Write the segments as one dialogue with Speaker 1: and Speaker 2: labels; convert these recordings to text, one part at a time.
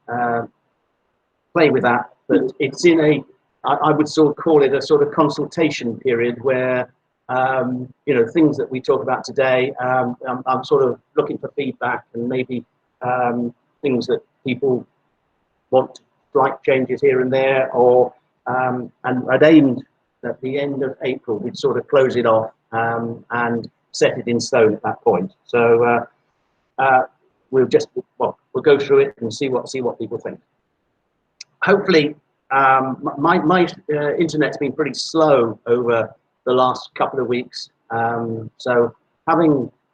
Speaker 1: play with that, but it's in a, I would sort of call it a sort of consultation period where, you know, things that we talk about today, I'm sort of looking for feedback and maybe things that people want slight changes here and there, or and I'd aimed at the end of April, we'd sort of close it off and set it in stone at that point. So we'll just, well, we'll go through it and see what people think. Hopefully, my internet's been pretty slow over the last couple of weeks. So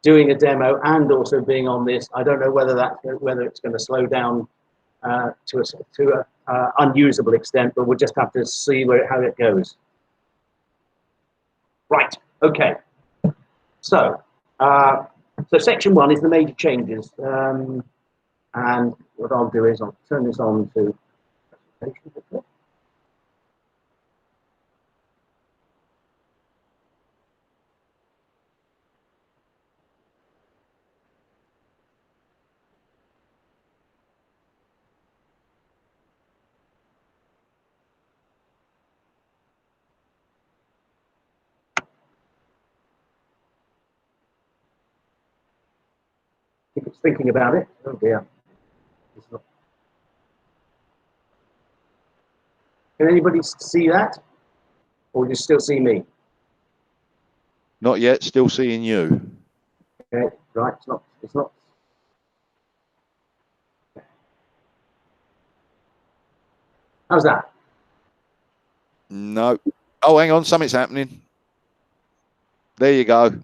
Speaker 1: doing a demo and also being on this, I don't know whether it's going to slow down to a unusable extent, but we'll just have to see how it goes. Right. Okay. So section 1 is the major changes, and what I'll do is I'll turn this on to presentation. If it's thinking about it, oh dear. Can anybody see that? Or do you still see me?
Speaker 2: Not yet, still seeing you.
Speaker 1: Okay, right, it's not. How's that?
Speaker 2: No. Oh, hang on, something's happening. There you go.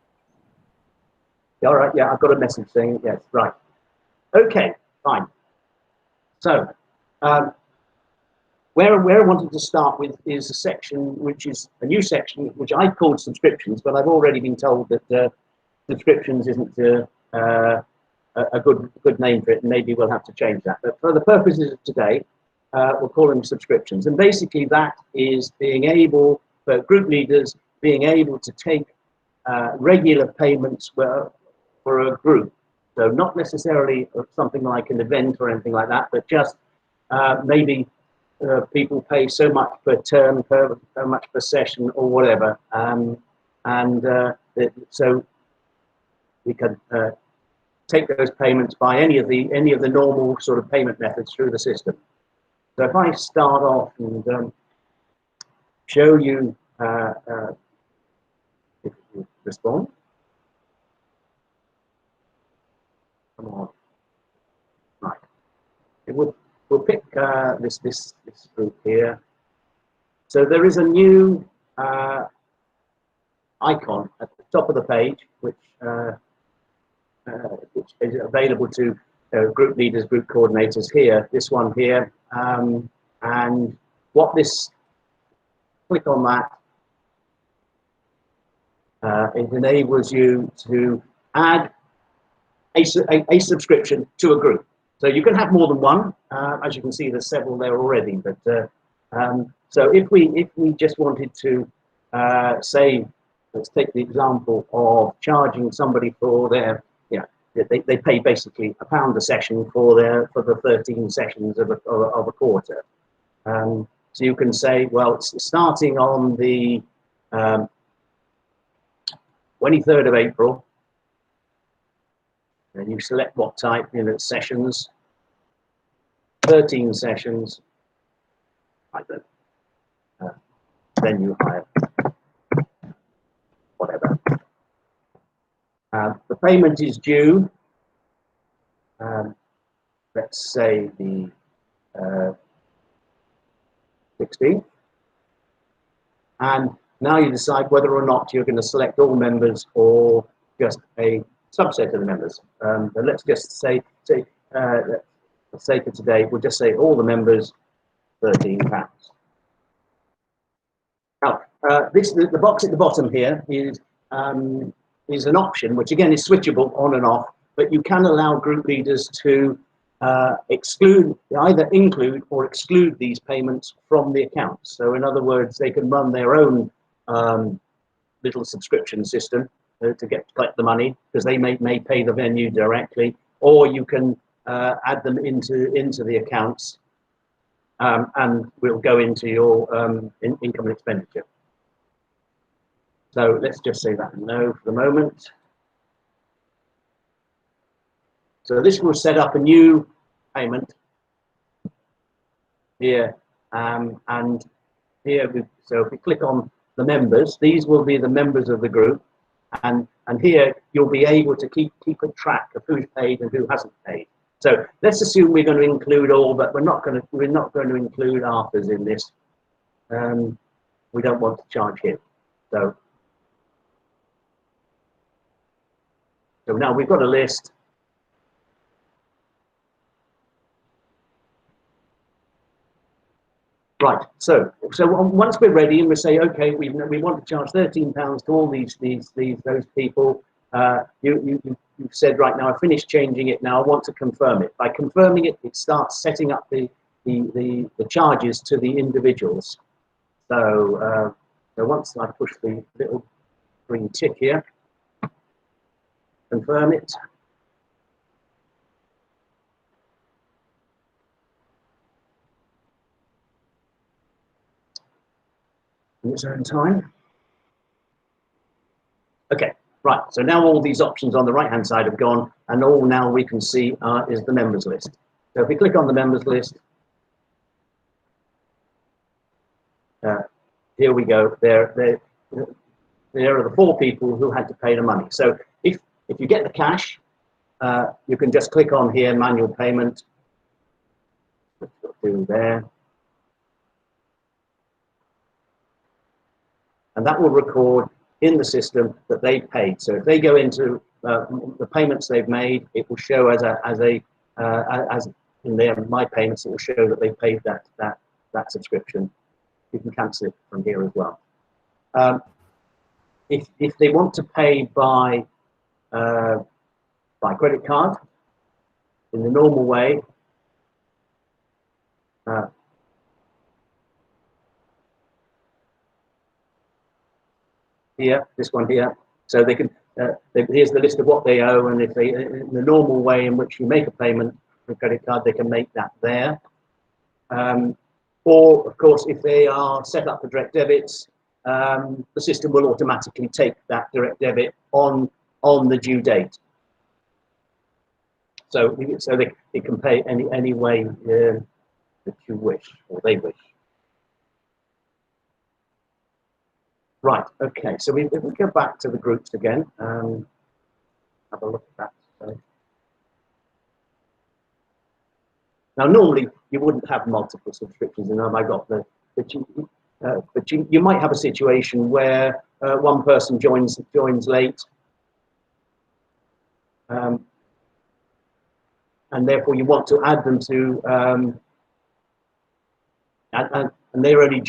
Speaker 1: All right, yeah, I've got a message saying yes, right. Okay, fine. So, where I wanted to start with is a section which is a new section, which I called subscriptions, but I've already been told that subscriptions isn't a good name for it, and maybe we'll have to change that. But for the purposes of today, we'll call them subscriptions. And basically that is being able, for group leaders, being able to take regular payments for a group. So not necessarily something like an event or anything like that, but just maybe people pay so much per term, so much per session or whatever. So we can take those payments by any of the normal sort of payment methods through the system. So if I start off and show you, if you respond. Come on. Right. We'll pick this group here. So there is a new icon at the top of the page, which is available to group leaders, group coordinators here. This one here, and what this, click on that. It enables you to add a subscription to a group. So you can have more than one. As you can see, there's several there already. But so if we just wanted to say, let's take the example of charging somebody for their, they pay basically £1 a session for the 13 sessions of a quarter. So you can say, well, it's starting on the 23rd of April, and you select what type, sessions, 13 sessions, like that. Then you hire, whatever. The payment is due, let's say the 16th, and now you decide whether or not you're going to select all members or just a subset of the members. But let's just say let's say for today, we'll just say all the members, £13. Now, the box at the bottom here is an option, which again is switchable on and off, but you can allow group leaders to either include or exclude these payments from the account. So in other words, they can run their own little subscription system to collect the money, because they may pay the venue directly, or you can add them into the accounts, and we'll go into your income and expenditure. So let's just say that no for the moment. So this will set up a new payment here, and here, so if we click on the members, these will be the members of the group, and here you'll be able to keep a track of who's paid and who hasn't paid. So let's assume we're going to include all, but we're not going to include Arthur's in this. We don't want to charge him. So now we've got a list. Right, so once we're ready and we say, okay, we want to charge £13 to all those people, you've said, right, now I've finished changing it, now I want to confirm it. By confirming it, it starts setting up the charges to the individuals. So, once I push the little green tick here, confirm it. In its own time. Okay, right, so now all these options on the right hand side have gone, and all now we can see is the members list. So if we click on the members list, here we go. There are the 4 people who had to pay the money. So if you get the cash, you can just click on here, manual payment. Do there. And that will record in the system that they paid. So if they go into the payments they've made, it will show as in their my payments, it will show that they paid that subscription. You can cancel it from here as well. If they want to pay by credit card in the normal way, here, this one here, so they can. Here's the list of what they owe, and if they, in the normal way in which you make a payment with credit card, they can make that there. Or, of course, if they are set up for direct debits, the system will automatically take that direct debit on the due date. So they can pay any way that you wish, or they wish. Right, okay, so if we go back to the groups again, have a look at that. So. Now, normally you wouldn't have multiple subscriptions, and I got but you might have a situation where one person joins late, and therefore you want to add them to, and they're only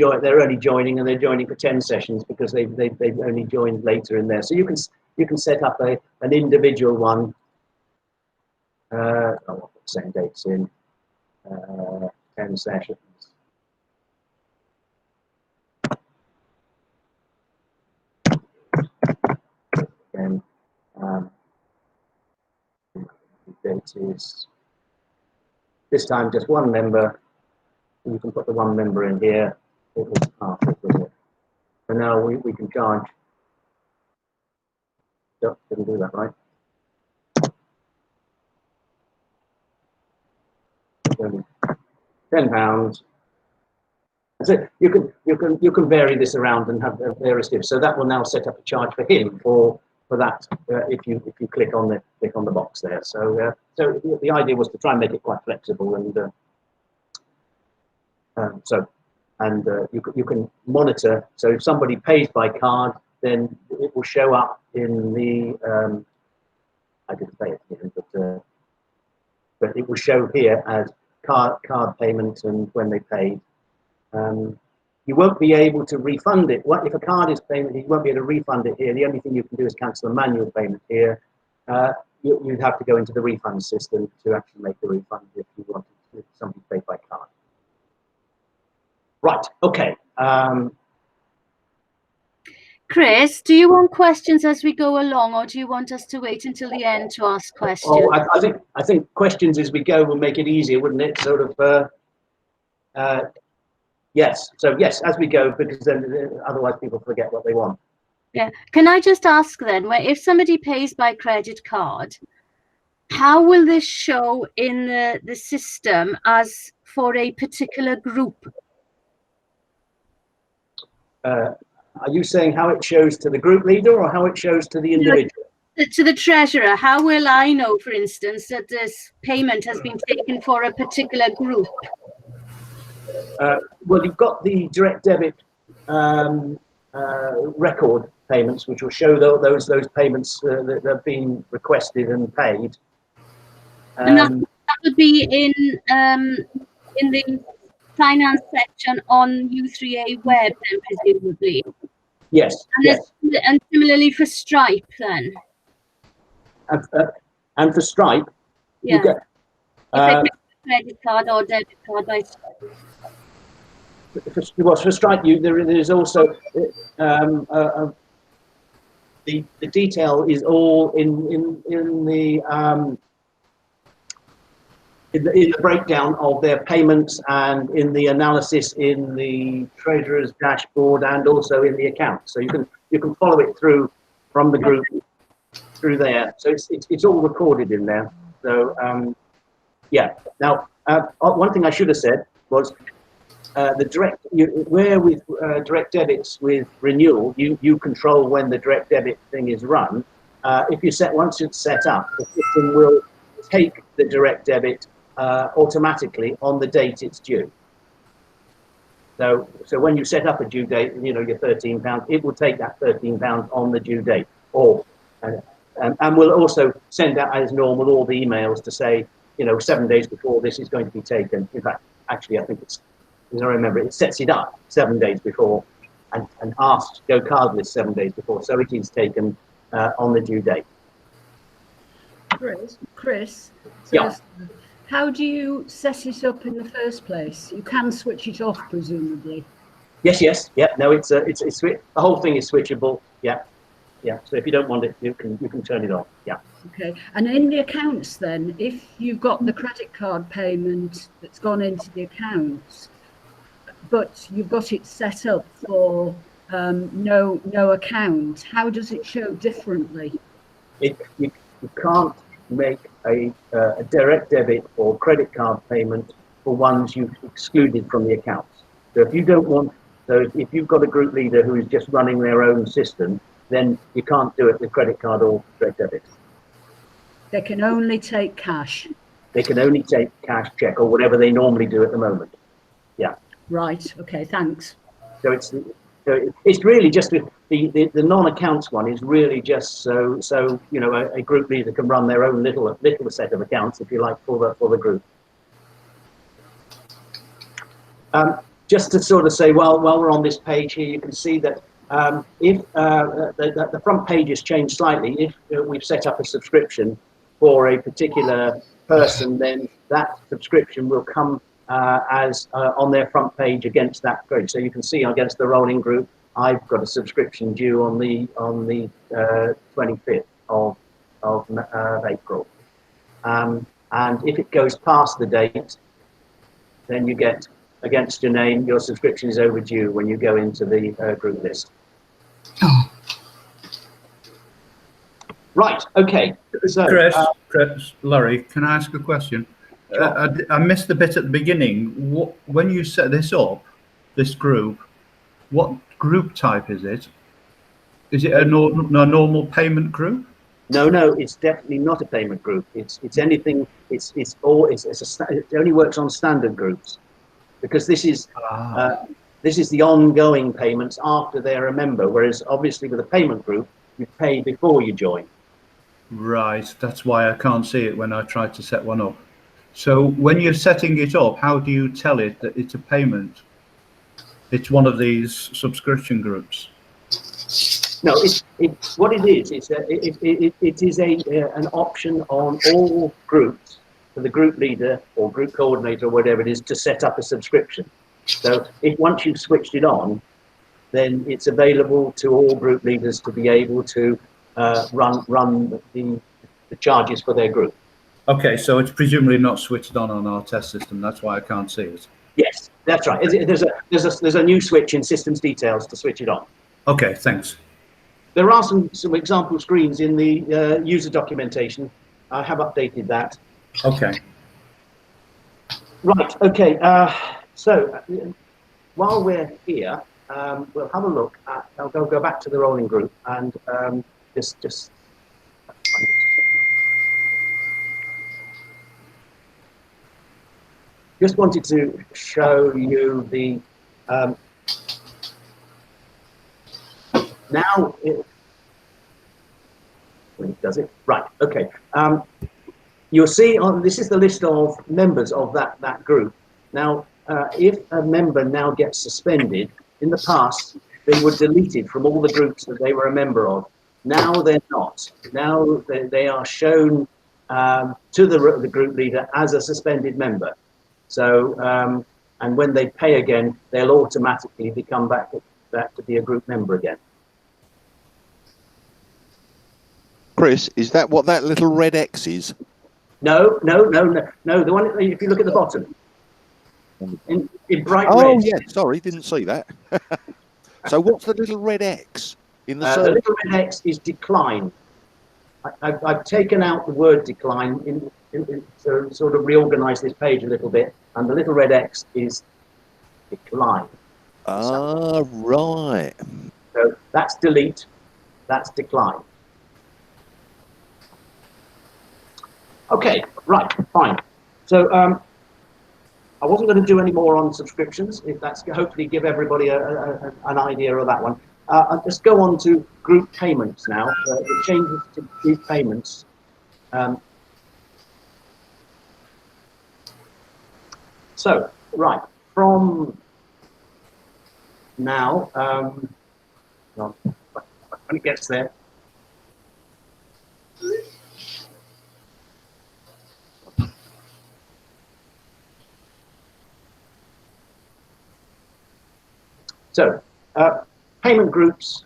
Speaker 1: joining, and they're joining for 10 sessions because they've only joined later in there. So you can set up an individual one. I'll put the same dates in. 10 sessions. Again, date is this time just one member. You can put the one member in here. It was half, wasn't it? And now we can charge. Yep, didn't do that right. £10. So you can vary this around and have various diffs. So that will now set up a charge for him for that if you click on the box there. So so the idea was to try and make it quite flexible, and you can monitor. So if somebody pays by card, then it will show up in the I didn't say it here, but it will show here as card payment and when they paid. You won't be able to refund it. If a card is payment, you won't be able to refund it here. The only thing you can do is cancel a manual payment here. You'd have to go into the refund system to actually make the refund if you wanted to, if somebody paid by card. Right, okay.
Speaker 3: Chris, do you want questions as we go along, or do you want us to wait until the end to ask questions?
Speaker 1: Oh, I think questions as we go will make it easier, wouldn't it? Sort of. Yes. So yes, as we go, because then otherwise people forget what they want.
Speaker 3: Yeah. Can I just ask then, if somebody pays by credit card, how will this show in the system as for a particular group?
Speaker 1: Are you saying how it shows to the group leader or how it shows to the individual?
Speaker 3: To the treasurer, how will I know, for instance, that this payment has been taken for a particular group?
Speaker 1: Well, you've got the direct debit record payments, which will show those payments that have been requested and paid.
Speaker 3: And that would be in the finance section on U3AWeb, then presumably.
Speaker 1: Yes. Yes.
Speaker 3: And similarly for Stripe, then.
Speaker 1: And for Stripe,
Speaker 3: yeah.
Speaker 1: You get.
Speaker 3: If they pay credit card or debit card by Stripe.
Speaker 1: For Stripe, there's also the detail is all in the breakdown of their payments and in the analysis in the treasurer's dashboard and also in the account. So you can follow it through from the group through there. So it's all recorded in there. So yeah. Now one thing I should have said was with direct debits with renewal, you control when the direct debit thing is run. Once it's set up, the system will take the direct debit automatically on the date it's due. So when you set up a due date, your £13, it will take that £13 on the due date, and we'll also send out as normal all the emails to say, 7 days before this is going to be taken. In fact, actually, I think it's, as I remember, it sets it up 7 days before and asks to go cardless 7 days before, so it is taken on the due date.
Speaker 4: Chris, so
Speaker 1: yeah.
Speaker 4: How do you set it up in the first place? You can switch it off, presumably.
Speaker 1: Yes. Yeah. No, it's the whole thing is switchable. Yeah. So if you don't want it, you can turn it off. Yeah.
Speaker 4: Okay. And in the accounts, then, if you've got the credit card payment that's gone into the accounts, but you've got it set up for no account, how does it show differently?
Speaker 1: You can't make a direct debit or credit card payment for ones you've excluded from the accounts. So if you don't want those, if you've got a group leader who is just running their own system, then you can't do it with credit card or direct debit.
Speaker 4: They can only take cash.
Speaker 1: They can only take cash, check, or whatever they normally do at the moment. Yeah.
Speaker 4: Right. Okay. Thanks.
Speaker 1: So it's really just the non-accounts one is really just so a group leader can run their own little set of accounts, if you like, for the group. Just to sort of say, while we're on this page here, you can see that if the front page has changed slightly, if we've set up a subscription for a particular person, then that subscription will come as on their front page against that page. So you can see against the rolling group, I've got a subscription due on the 25th of April, and if it goes past the date, then you get against your name, your subscription is overdue when you go into the group list.
Speaker 5: Oh.
Speaker 1: Right. Okay. So,
Speaker 5: Chris, Larry, can I ask a question?
Speaker 1: Sure.
Speaker 5: I missed the bit at the beginning. When you set this up, this group, what group type is it? Is it a normal payment group?
Speaker 1: No, it's definitely not a payment group. It's anything. It only works on standard groups, because this is the ongoing payments after they're a member. Whereas obviously with a payment group, you pay before you join.
Speaker 5: Right. That's why I can't see it when I try to set one up. So when you're setting it up, how do you tell it that it's a payment? It's one of these subscription groups.
Speaker 1: No, what it is. It is an option on all groups for the group leader or group coordinator or whatever it is to set up a subscription. So once you've switched it on, then it's available to all group leaders to be able to run the charges for their group.
Speaker 5: Okay, so it's presumably not switched on our test system. That's why I can't see it.
Speaker 1: Yes, that's right. There's a new switch in systems details to switch it on.
Speaker 5: Okay, thanks.
Speaker 1: There are some example screens in the user documentation. I have updated that.
Speaker 5: Okay.
Speaker 1: Right. Okay. So while we're here, we'll have a look at. I'll go back to the rolling group and just. Just wanted to show you the now when it does it right. Okay, you'll see on this is the list of members of that group. Now, if a member now gets suspended, in the past they were deleted from all the groups that they were a member of. Now they're not. Now they are shown to the group leader as a suspended member. So, and when they pay again, they'll automatically become back to be a group member again.
Speaker 2: Chris, is that what that little red X is?
Speaker 1: No. The one, if you look at the bottom, in bright red.
Speaker 2: Oh, yeah, sorry, didn't see that. So what's the little red X in the
Speaker 1: The little red X is decline. I've taken out the word decline to sort of reorganize this page a little bit, and the little red X is decline.
Speaker 2: Ah, right.
Speaker 1: So that's delete, that's decline. Okay, right, fine. So I wasn't going to do any more on subscriptions, if that's hopefully give everybody an idea of that one. I'll just go on to group payments now, the changes to group payments. So, right, from now, well, when it gets there, so, payment groups.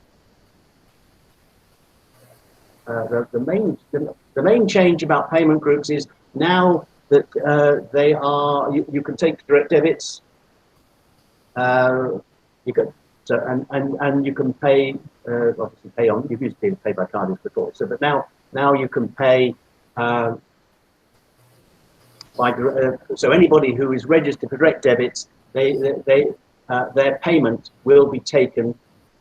Speaker 1: The main change about payment groups is now that they are you can take direct debits. You can and you can pay obviously pay on. You've used to pay by card before, so but now you can pay by so anybody who is registered for direct debits, their payment will be taken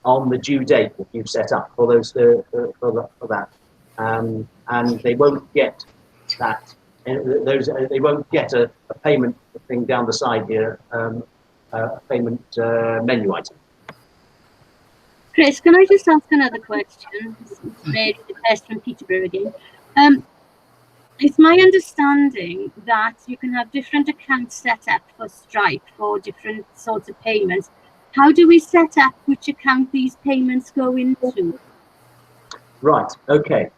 Speaker 1: on the due date that you've set up for those for that, and they won't get that. They won't get a payment thing down the side here, a payment menu item.
Speaker 3: Chris, can I just ask another question? Mary from Peterborough again. It's my understanding that you can have different accounts set up for Stripe for different sorts of payments. How do we set up which account these payments go into?
Speaker 1: Right, okay.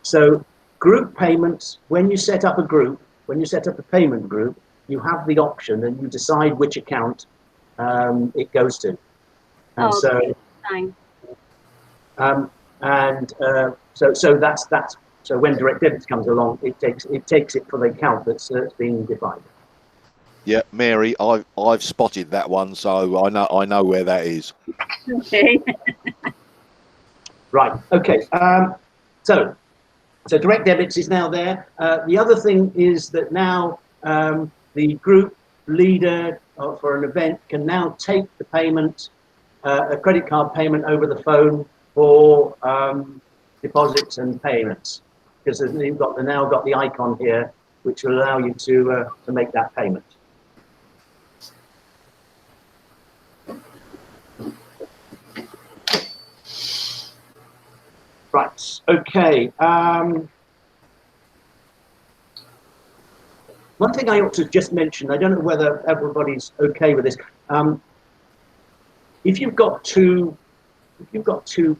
Speaker 1: So group payments, when you set up a group, when you set up a payment group, you have the option and you decide which account it goes to. And
Speaker 3: okay, fine.
Speaker 1: So that's so when direct debits comes along, it takes it for the account that's being defined.
Speaker 2: Yeah, Mary, I've spotted that one, so I know where that is.
Speaker 3: Okay.
Speaker 1: Right. Okay. So direct debits is now there. The other thing is that now the group leader for an event can now take the payment, a credit card payment over the phone for deposits and payments, because they've now got the icon here, which will allow you to make that payment. Right, okay. One thing I ought to just mention, I don't know whether everybody's okay with this. If you've got two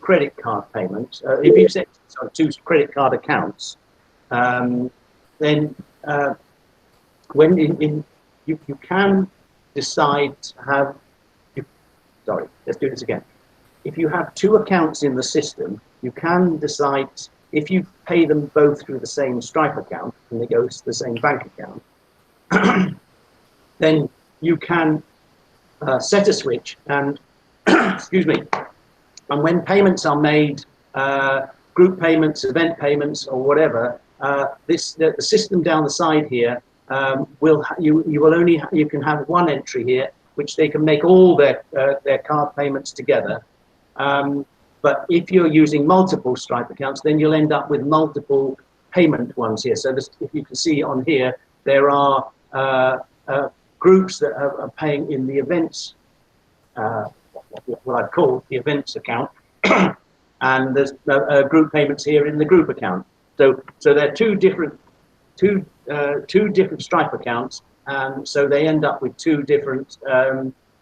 Speaker 1: credit card payments, if you've set two credit card accounts, then when you can decide to have sorry, let's do this again. If you have two accounts in the system, you can decide if you pay them both through the same Stripe account and they go to the same bank account, then you can set a switch and, excuse me, and when payments are made, group payments, event payments, or whatever, the system down the side here you can have one entry here, which they can make all their card payments together. But if you're using multiple Stripe accounts, then you'll end up with multiple payment ones here. So this, if you can see on here, there are groups that are paying in the events, what I'd call the events account, and there's group payments here in the group account. So they're two different Stripe accounts, and so they end up with two different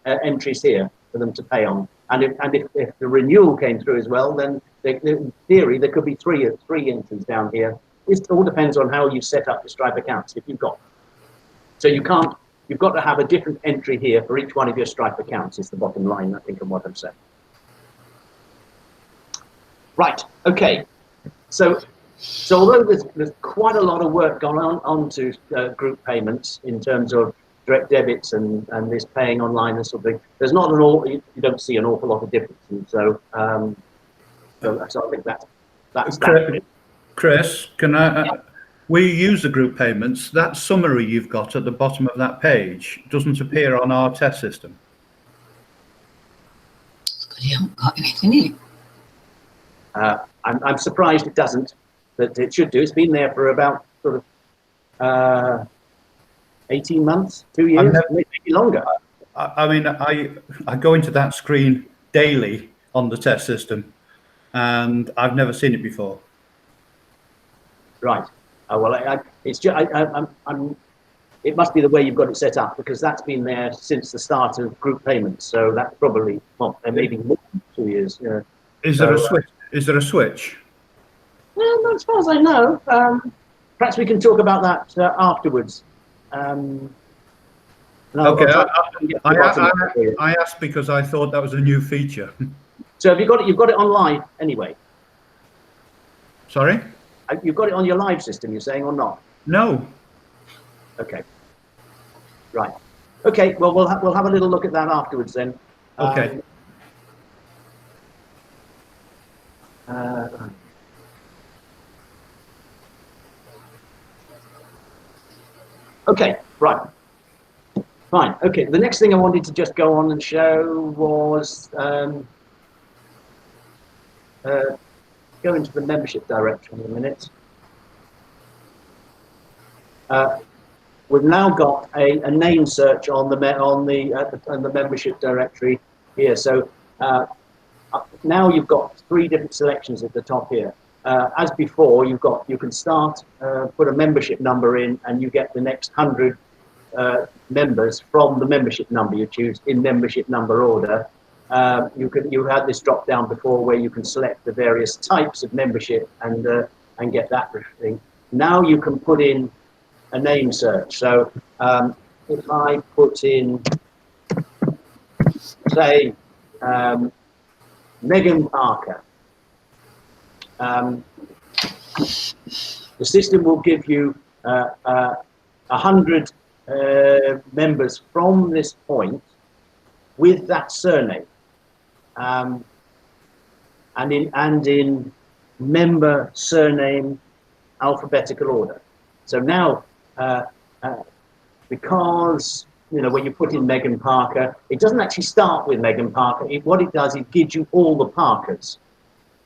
Speaker 1: entries here for them to pay on. And if the renewal came through as well, then in theory there could be three entries down here. It all depends on how you set up your Stripe accounts. If you've got, so you've got to have a different entry here for each one of your Stripe accounts. Is the bottom line, I think, of what I'm saying. Right. Okay. So although there's quite a lot of work gone on to group payments in terms of direct debits and this paying online and sort of thing, there's not you don't see an awful lot of difference. And so I think that's that.
Speaker 5: Chris, can I? We use the group payments. That summary you've got at the bottom of that page doesn't appear on our test system.
Speaker 6: It's because you haven't got anything in it.
Speaker 1: I'm surprised it doesn't, but it should do. It's been there for about sort of 18 months, 2 years, maybe longer.
Speaker 5: I mean, I go into that screen daily on the test system, and I've never seen it before.
Speaker 1: Right. Well, it's just it must be the way you've got it set up, because that's been there since the start of group payments. So that's probably, well, maybe more than 2 years. Yeah.
Speaker 5: Is there a switch? Is there a switch?
Speaker 1: Well, not as far as I know. Perhaps we can talk about that afterwards.
Speaker 5: Okay, I asked because I thought that was a new feature.
Speaker 1: So have you got it? You've got it on live anyway.
Speaker 5: Sorry?
Speaker 1: You've got it on your live system, you're saying, or not? No. Okay. Right. Okay. Well, we'll have a little look at that afterwards then.
Speaker 5: Okay.
Speaker 1: Okay. Right. Fine. Okay. The next thing I wanted to just go on and show was go into the membership directory in a minute. We've now got a name search on the membership directory here. So now you've got 3 different selections at the top here. As before, you can start, put a membership number in, and you get the next 100 members from the membership number you choose in membership number order. You had this drop down before where you can select the various types of membership and get that thing. Now you can put in a name search. So if I put in, say, Megan Parker, the system will give you 100 members from this point with that surname, and in member surname alphabetical order. So now, because when you put in Megan Parker, it doesn't actually start with Megan Parker. What it does, it gives you all the Parkers,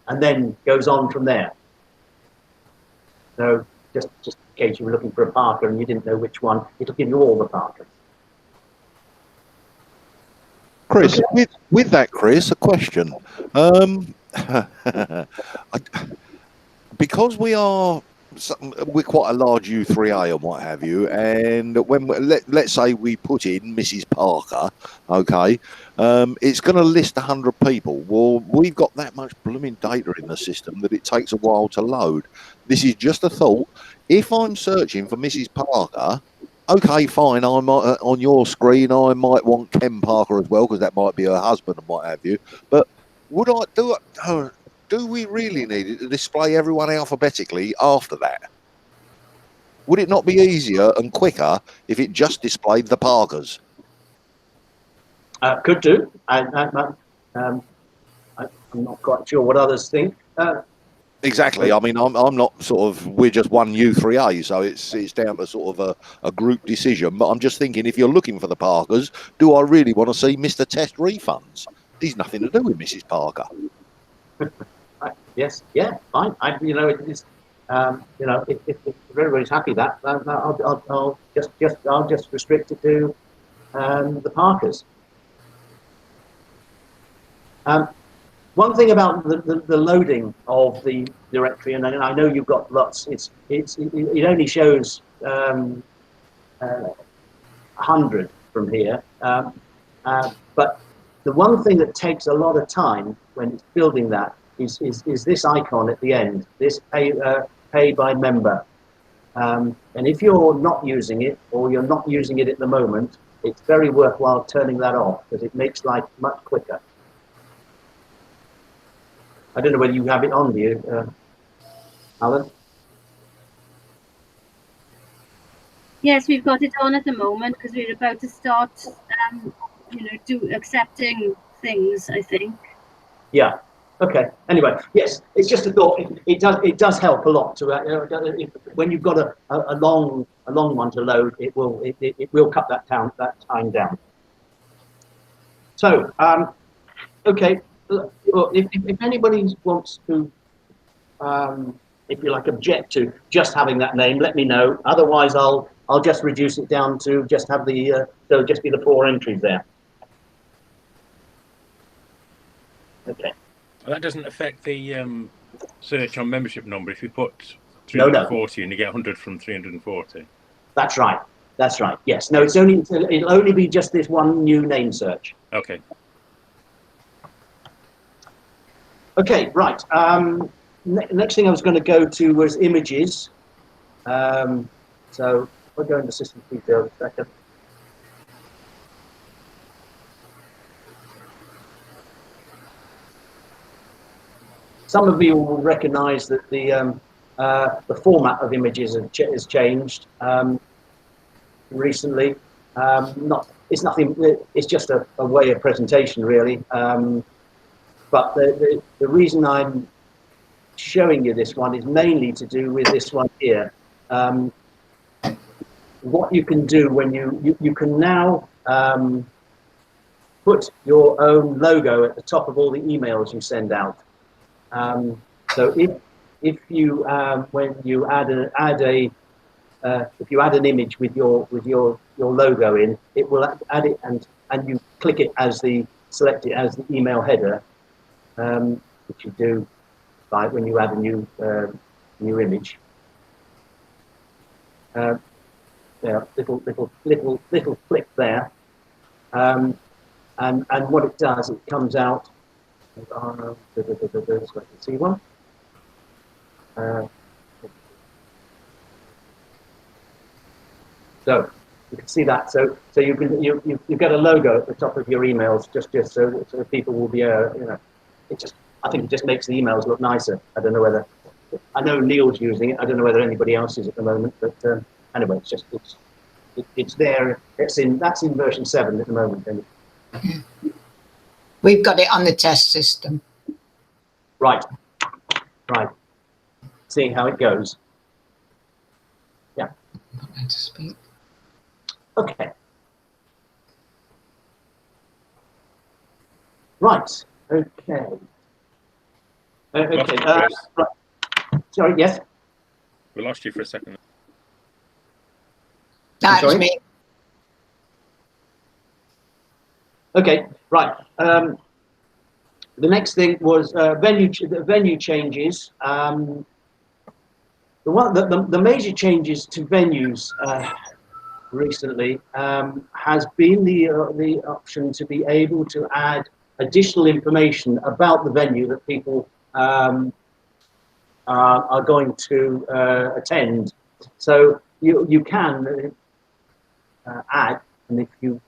Speaker 1: and then goes on from there. So just in case you were looking for a Parker and you didn't know which one, it'll give you all the Parkers.
Speaker 2: Chris, okay. with that, Chris, a question. Because we're quite a large U3A and what have you, and when let's say we put in Mrs. Parker, okay, it's going to list 100 people. Well, we've got that much blooming data in the system that it takes a while to load. This is just a thought. If I'm searching for Mrs. Parker, okay, fine. I might on your screen. I might want Ken Parker as well because that might be her husband and what have you. But would I do it? Do we really need it to display everyone alphabetically after that? Would it not be easier and quicker if it just displayed the Parkers?
Speaker 1: Could do. I'm not quite sure what others think.
Speaker 2: Exactly. I mean, I'm not sort of. We're just one U3A, so it's down to sort of a group decision. But I'm just thinking, if you're looking for the Parkers, do I really want to see Mr. Test refunds? He's nothing to do with Mrs. Parker.
Speaker 1: Yes, yeah, fine. You know, it's you know, if everybody's happy that I'll just restrict it to the Parkers. One thing about the loading of the directory, and I know you've got lots. It only shows 100 from here, but the one thing that takes a lot of time when it's building that is this icon at the end, this pay by member. And if you're not using it, or you're not using it at the moment, it's very worthwhile turning that off because it makes life much quicker. I don't know whether you have it on, do you, Alan?
Speaker 3: Yes, we've got it on at the moment because we're about to start, you know, accepting things, I think.
Speaker 1: Yeah. Okay. Anyway, yes, it's just a thought. It does help a lot to when you've got a long one to load. It will cut that time down. So okay. If anybody wants to, if you like, object to just having that name, let me know. Otherwise, I'll just reduce it down to just have the so just be the 4 entries there. Okay.
Speaker 7: Well, that doesn't affect the search on membership number. If you put 340 and you get 100 from 340.
Speaker 1: That's right. That's right. Yes. No, it'll only be just this one new name search.
Speaker 7: Okay.
Speaker 1: Okay, right. Next thing I was going to go to was images. So we'll go into system details a second. Some of you will recognise that the format of images has changed recently. It's nothing. It's just a way of presentation, really. But the reason I'm showing you this one is mainly to do with this one here. What you can do when you can now put your own logo at the top of all the emails you send out. So if you when you add if you add an image with your logo in, it will add it and you click it as select it as the email header. Which you do by when you add a new image. Yeah, little click there, and what it does, it comes out. So I can see one. So you can see that. So you get a logo at the top of your emails just so people will be you know. I think it just makes the emails look nicer. I don't know whether, I know Neil's using it. I don't know whether anybody else is at the moment, but anyway, it's there. That's in version 7 at the moment.
Speaker 6: We've got it on the test system.
Speaker 1: Right. Seeing how it goes. Yeah.
Speaker 6: Not going to speak.
Speaker 1: Okay. Right. Okay. Okay. Right. Sorry. Yes.
Speaker 7: We lost you for a second.
Speaker 6: That was me.
Speaker 1: Okay. Right. The next thing was venue changes. The major changes to venues recently has been the option to be able to add additional information about the venue that people are going to attend. So you can add, and if you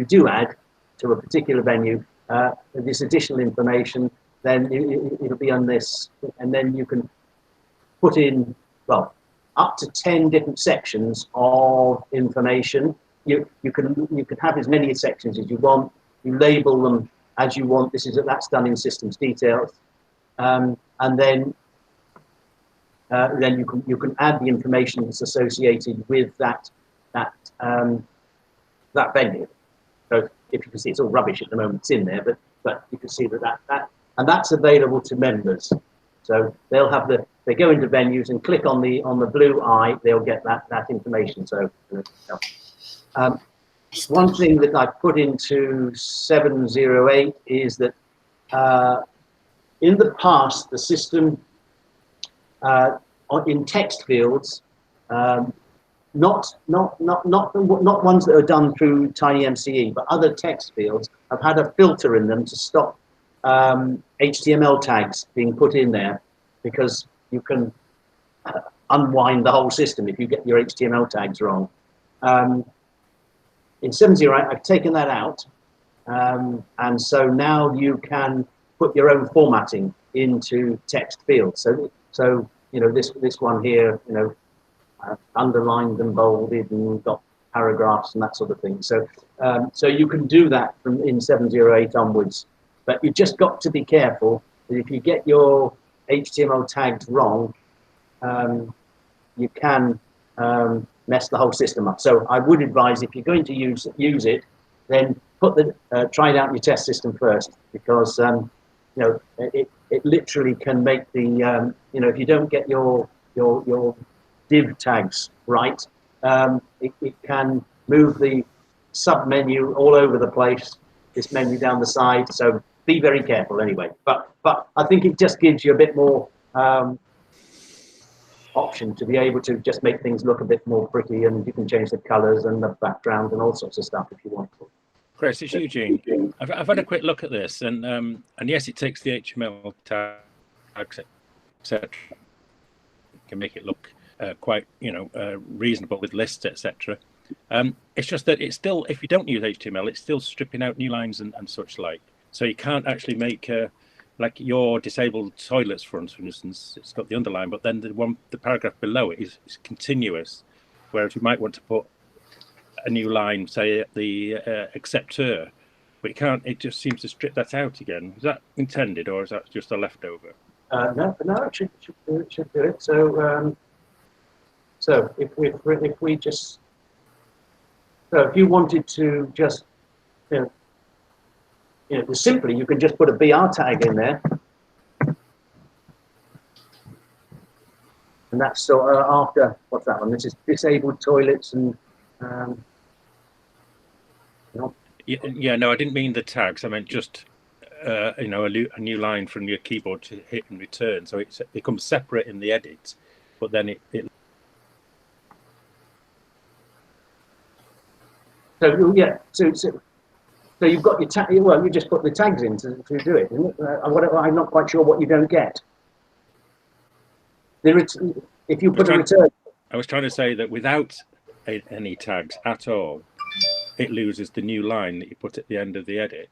Speaker 1: do add to a particular venue this additional information, then it'll be on this, and then you can put in, well, up to 10 different sections of information. You can have as many sections as you want. You label them as you want. That's done in systems details, and then you can add the information that's associated with that venue. So if you can see, it's all rubbish at the moment. It's in there, but you can see that and that's available to members. So they'll have they go into venues and click on the blue eye. They'll get that information. So one thing that I put into 708 is that in the past the system in text fields, not ones that are done through TinyMCE, but other text fields have had a filter in them to stop HTML tags being put in there, because you can unwind the whole system if you get your HTML tags wrong. In 708, I've taken that out, and so now you can put your own formatting into text fields. So you know, this one here, you know, underlined and bolded and got paragraphs and that sort of thing. So so you can do that from in 708 onwards, but you've just got to be careful that if you get your HTML tags wrong, you can mess the whole system up. So I would advise, if you're going to use it, then try it out in your test system first, because you know, it literally can make the you know, if you don't get your div tags right, it can move the sub menu all over the place, this menu down the side. So be very careful anyway. But I think it just gives you a bit more option to be able to just make things look a bit more pretty, and you can change the colors and the background and all sorts of stuff if you want to.
Speaker 7: Chris, it's Eugene. I've had a quick look at this, and yes, it takes the HTML tags, etc. Can make it look quite, you know, reasonable with lists, etc. It's just that it's still, if you don't use HTML, it's still stripping out new lines and such like. So you can't actually make like your disabled toilets, for instance, it's got the underline, but then the paragraph below it is continuous, whereas you might want to put a new line, say at the acceptor, but you can't. It just seems to strip that out again. Is that intended, or is that just a leftover?
Speaker 1: No, it should do it. So so if we just, so if you wanted to just, you know, simply you can just put a BR tag in there, and that's sort of after, what's that one? This is disabled toilets and.
Speaker 7: Yeah, no, I didn't mean the tags. I meant just you know, a new line from your keyboard to hit and return. So it becomes separate in the edit, but then it
Speaker 1: So yeah, so you've got your tag. Well, you just put the tags in to do it, isn't it? I'm not quite sure what you don't get. If you put a return.
Speaker 7: I was trying to say that without any tags at all, it loses the new line that you put at the end of the edit.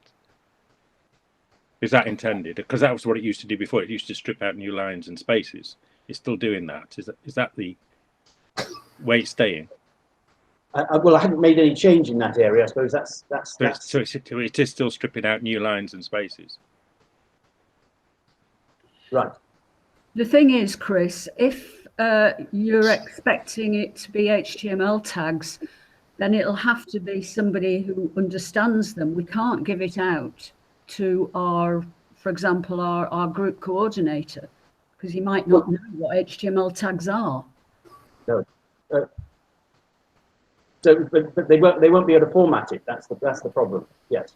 Speaker 7: Is that intended? Because that was what it used to do before. It used to strip out new lines and spaces. It's still doing that. Is that the way it's staying?
Speaker 1: Well, I haven't made any change in that area. I suppose that's.
Speaker 7: So it is still stripping out new lines and spaces.
Speaker 1: Right.
Speaker 4: The thing is, Chris, if you're expecting it to be HTML tags, then it'll have to be somebody who understands them. We can't give it out to for example, our group coordinator, because he might not know what HTML tags are. No.
Speaker 1: But they won't be able to format it. That's the problem. Yes.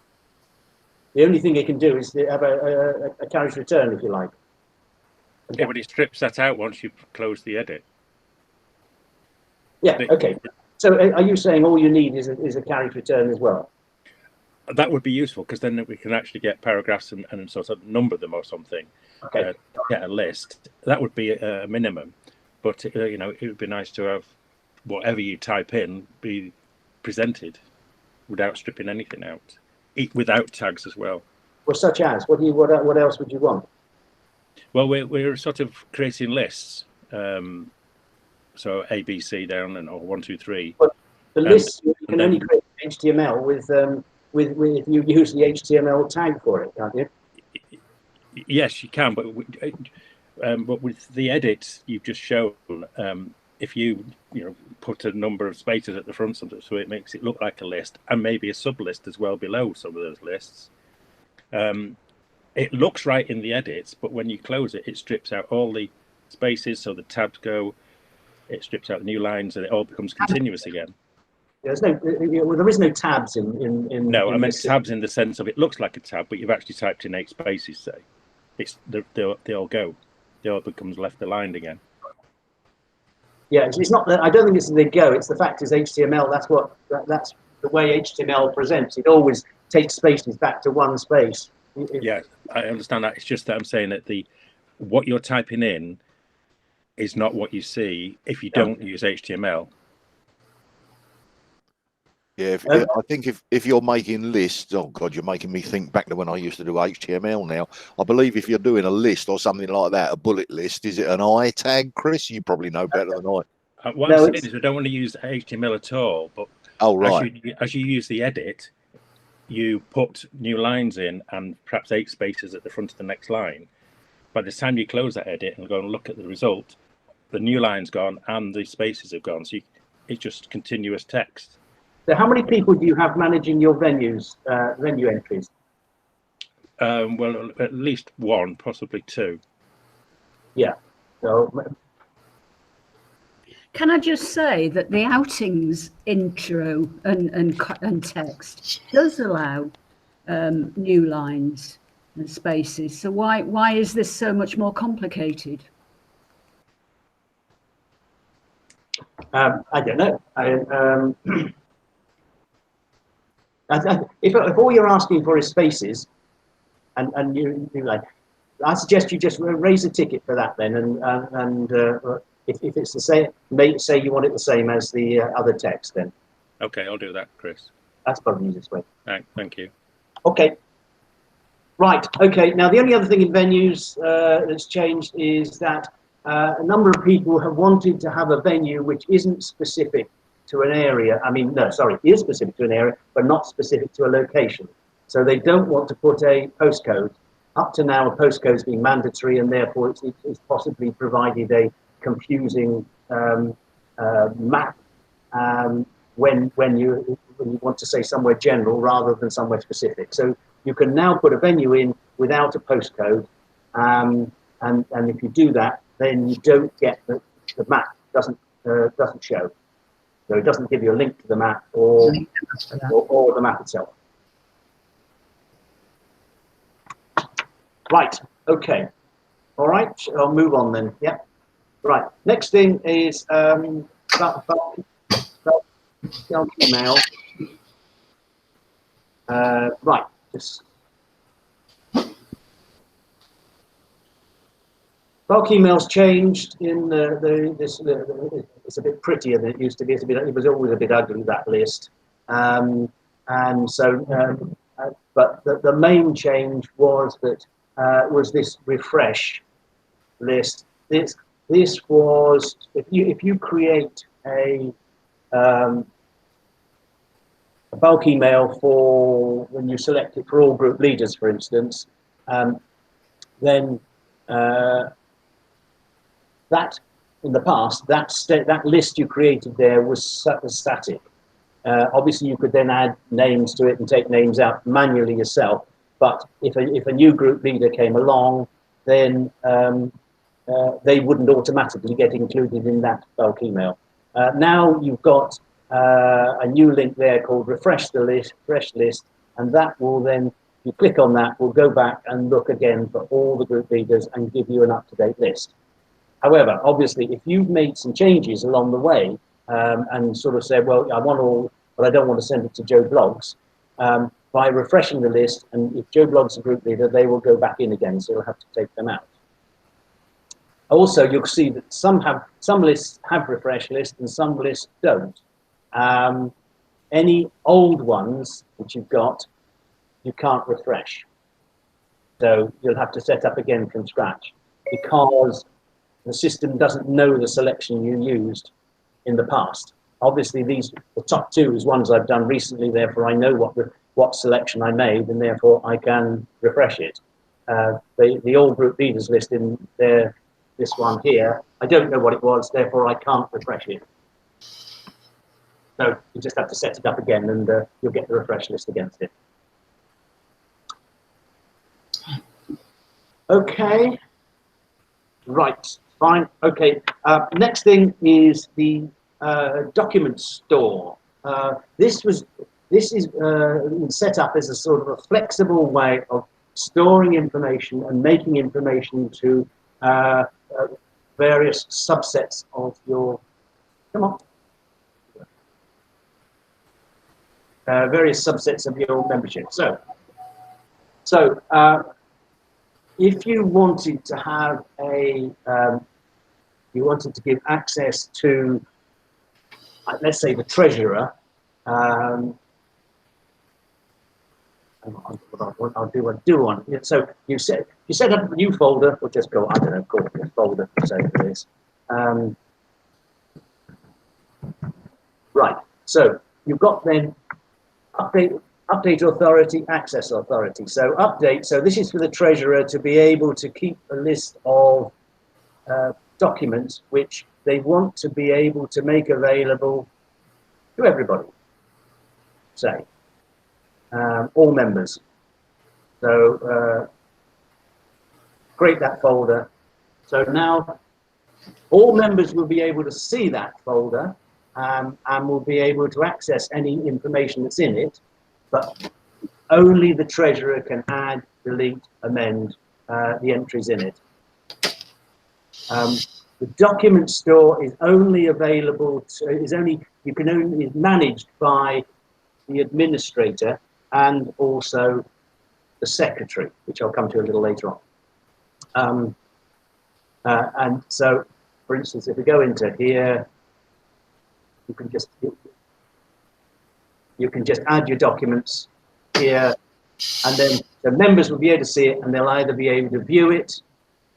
Speaker 1: The only thing it can do is have a carriage return, if you like.
Speaker 7: Yeah, but it strips that out once you close the edit.
Speaker 1: Yeah. Okay. So are you saying all you need is a carriage return as well?
Speaker 7: That would be useful, because then we can actually get paragraphs and sort of number them or something.
Speaker 1: Okay.
Speaker 7: Get a list. That would be a minimum, but you know, it would be nice to have whatever you type in be presented without stripping anything out, without tags as well.
Speaker 1: Well, such as what else would you want?
Speaker 7: Well, we're sort of creating lists, so A, B, C down, and or 1, 2, 3.
Speaker 1: But the lists you can only create HTML with if you use the HTML tag for it, can't you?
Speaker 7: Yes, you can, but with the edits you've just shown, if you put a number of spaces at the front, so it makes it look like a list, and maybe a sub list as well below some of those lists. It looks right in the edits, but when you close it, it strips out all the spaces, so the tabs go. It strips out the new lines, and it all becomes continuous again.
Speaker 1: There's no, well, there is no tabs in.
Speaker 7: No, I meant
Speaker 1: this
Speaker 7: tabs in the sense of it looks like a tab, but you've actually typed in 8 spaces. Say, they all go. They all becomes left aligned again.
Speaker 1: Yeah, it's not that. I don't think it's they go. It's the fact is HTML. That's the way HTML presents. It always takes spaces back to one space.
Speaker 7: Yeah, I understand that. It's just that I'm saying that what you're typing in is not what you see if you don't use HTML.
Speaker 2: Yeah, I think if you're making lists, oh God, you're making me think back to when I used to do HTML now. I believe if you're doing a list or something like that, a bullet list, is it an I tag, Chris? You probably know better than I.
Speaker 7: What I'm saying is I don't want to use HTML at all, but as you use the edit, you put new lines in and perhaps 8 spaces at the front of the next line. By the time you close that edit and go and look at the result, the new line's gone and the spaces have gone. So it's just continuous text.
Speaker 1: So how many people do you have managing your venues, venue entries?
Speaker 7: Well, at least 1, possibly 2.
Speaker 1: Yeah. So.
Speaker 4: Can I just say that the outings intro and text does allow new lines and spaces. So why is this so much more complicated?
Speaker 1: I don't know. If all you're asking for is spaces, and you like, I suggest you just raise a ticket for that then, and if it's the same, say you want it the same as the other text, then.
Speaker 7: Okay, I'll do that, Chris.
Speaker 1: That's probably the easiest way.
Speaker 7: Right, thank you.
Speaker 1: Okay. Right. Okay. Now the only other thing in venues that's changed is that a number of people have wanted to have a venue which isn't specific to an area. I mean, no, sorry, is specific to an area, but not specific to a location. So they don't want to put a postcode. Up to now, a postcode has been mandatory, and therefore it's possibly provided a confusing map when you want to say somewhere general rather than somewhere specific. So you can now put a venue in without a postcode, and if you do that, then you don't get the map doesn't show. So it doesn't give you a link to the map or the map itself. Right. Okay. All right. I'll move on then. Yeah. Right. Next thing is bulk email. Right. Just bulk emails changed in this. It's a bit prettier than it used to be. It was always a bit ugly, that list, and so. But the main change was that was this refresh list. This was if you create a bulk email for when you select it for all group leaders, for instance, then that in the past that list you created there was static. Obviously, you could then add names to it and take names out manually yourself. But if a new group leader came along, then they wouldn't automatically get included in that bulk email. Now you've got a new link there called refresh list, and that will then, if you click on that, will go back and look again for all the group leaders and give you an up-to-date list. However, obviously, if you've made some changes along the way and sort of said, well, I want all, but I don't want to send it to Joe Bloggs, by refreshing the list, and if Joe Bloggs is a group leader, they will go back in again, so you'll have to take them out. Also, you'll see that some lists have refresh lists and some lists don't. any old ones which you've got, you can't refresh. So you'll have to set up again from scratch because the system doesn't know the selection you used in the past. Obviously, the top two is ones I've done recently, therefore I know what selection I made, and therefore I can refresh it. The old group leaders list in there, this one here, I don't know what it was, therefore I can't refresh it. So you just have to set it up again, and you'll get the refresh list against it. Okay, right, fine. Okay, next thing is the document store. This is set up as a sort of a flexible way of storing information and making information to various subsets of your, various subsets of your membership. So if you wanted to have you wanted to give access to, let's say, the treasurer, I'll do one. So you set up a new folder, we'll just go, I don't know, call it a folder for sake of this. Right, so you've got then update authority, access authority. So update, so this is for the treasurer to be able to keep a list of documents which they want to be able to make available to everybody, say, all members. So create that folder. So now all members will be able to see that folder and will be able to access any information that's in it, but only the treasurer can add, delete, amend the entries in it. The document store is only available to, is managed by the administrator and also the secretary, which I'll come to a little later on. And so, for instance, if we go into here, you can just add your documents here, and then the members will be able to see it, and they'll either be able to view it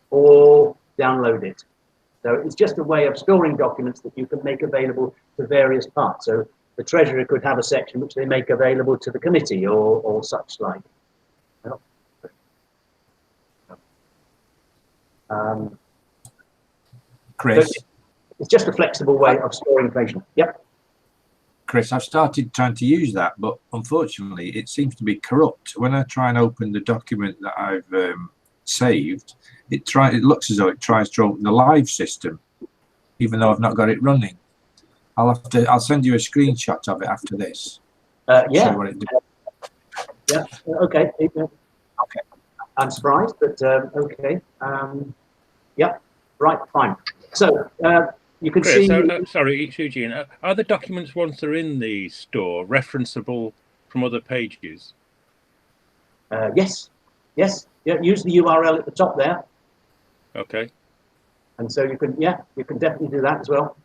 Speaker 1: or download it. So it's just a way of storing documents that you can make available to various parts. So the treasurer could have a section which they make available to the committee or such like.
Speaker 8: Chris?
Speaker 1: So it's just a flexible way of storing information. Yep.
Speaker 8: Chris, I've started trying to use that, but unfortunately it seems to be corrupt. When I try and open the document that I've saved, it looks as though it tries to open the live system, even though I've not got it running. I'll send you a screenshot of it after this.
Speaker 1: Yeah.
Speaker 8: Show what it does.
Speaker 1: Yeah. Okay.
Speaker 8: Okay.
Speaker 1: I'm surprised, but okay. Yeah. Right. Fine. So you can
Speaker 7: Chris,
Speaker 1: see.
Speaker 7: Sorry, Eugene. Are the documents, once they're in the store, referenceable from other pages?
Speaker 1: Yes. Yes. Yeah. Use the URL at the top there.
Speaker 7: Okay.
Speaker 1: And so you can, you can definitely do that as well.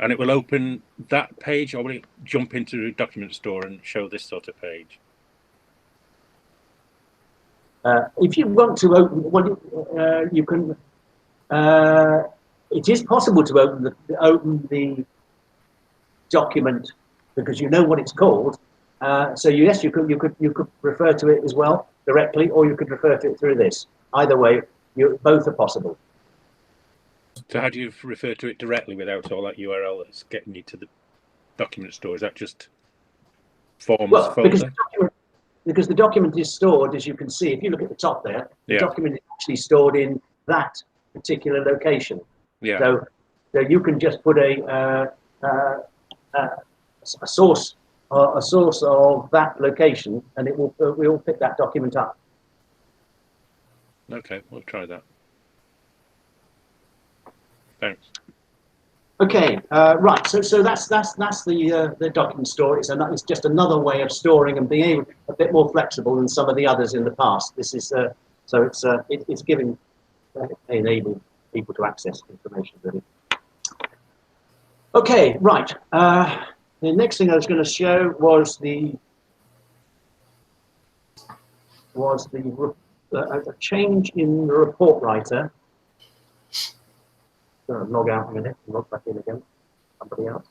Speaker 7: And it will open that page, or will it jump into the document store and show this sort of page?
Speaker 1: If you want to open, you can. It is possible to open the document because you know what it's called. So yes, you could refer to it as well directly, or you could refer to it through this. Either way, both are possible.
Speaker 7: So how do you refer to it directly without all that URL that's getting you to the document store? Is that just forms folder?
Speaker 1: Because the document is stored, as you can see, if you look at the top there, the document is actually stored in that particular location.
Speaker 7: Yeah.
Speaker 1: So you can just put a source of that location, and it will pick that document up.
Speaker 7: Okay, we'll try that. Thanks.
Speaker 1: Okay, right. So that's the document store. It's just another way of storing and being able a bit more flexible than some of the others in the past. This is so it's giving enable people to access information really. Okay, right. The next thing I was going to show was a change in the report writer. Going to log out a minute and log back in again. Somebody else.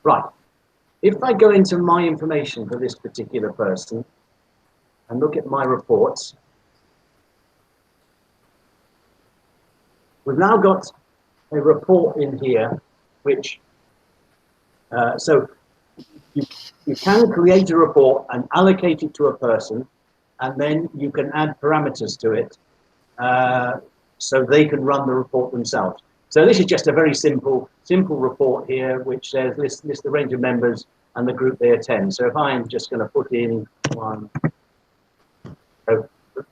Speaker 1: Right. If I go into my information for this particular person and look at my reports, we've now got a report in here, which, so you can create a report and allocate it to a person, and then you can add parameters to it so they can run the report themselves. So this is just a very simple report here, which says list the range of members and the group they attend. So if I'm just going to put in one,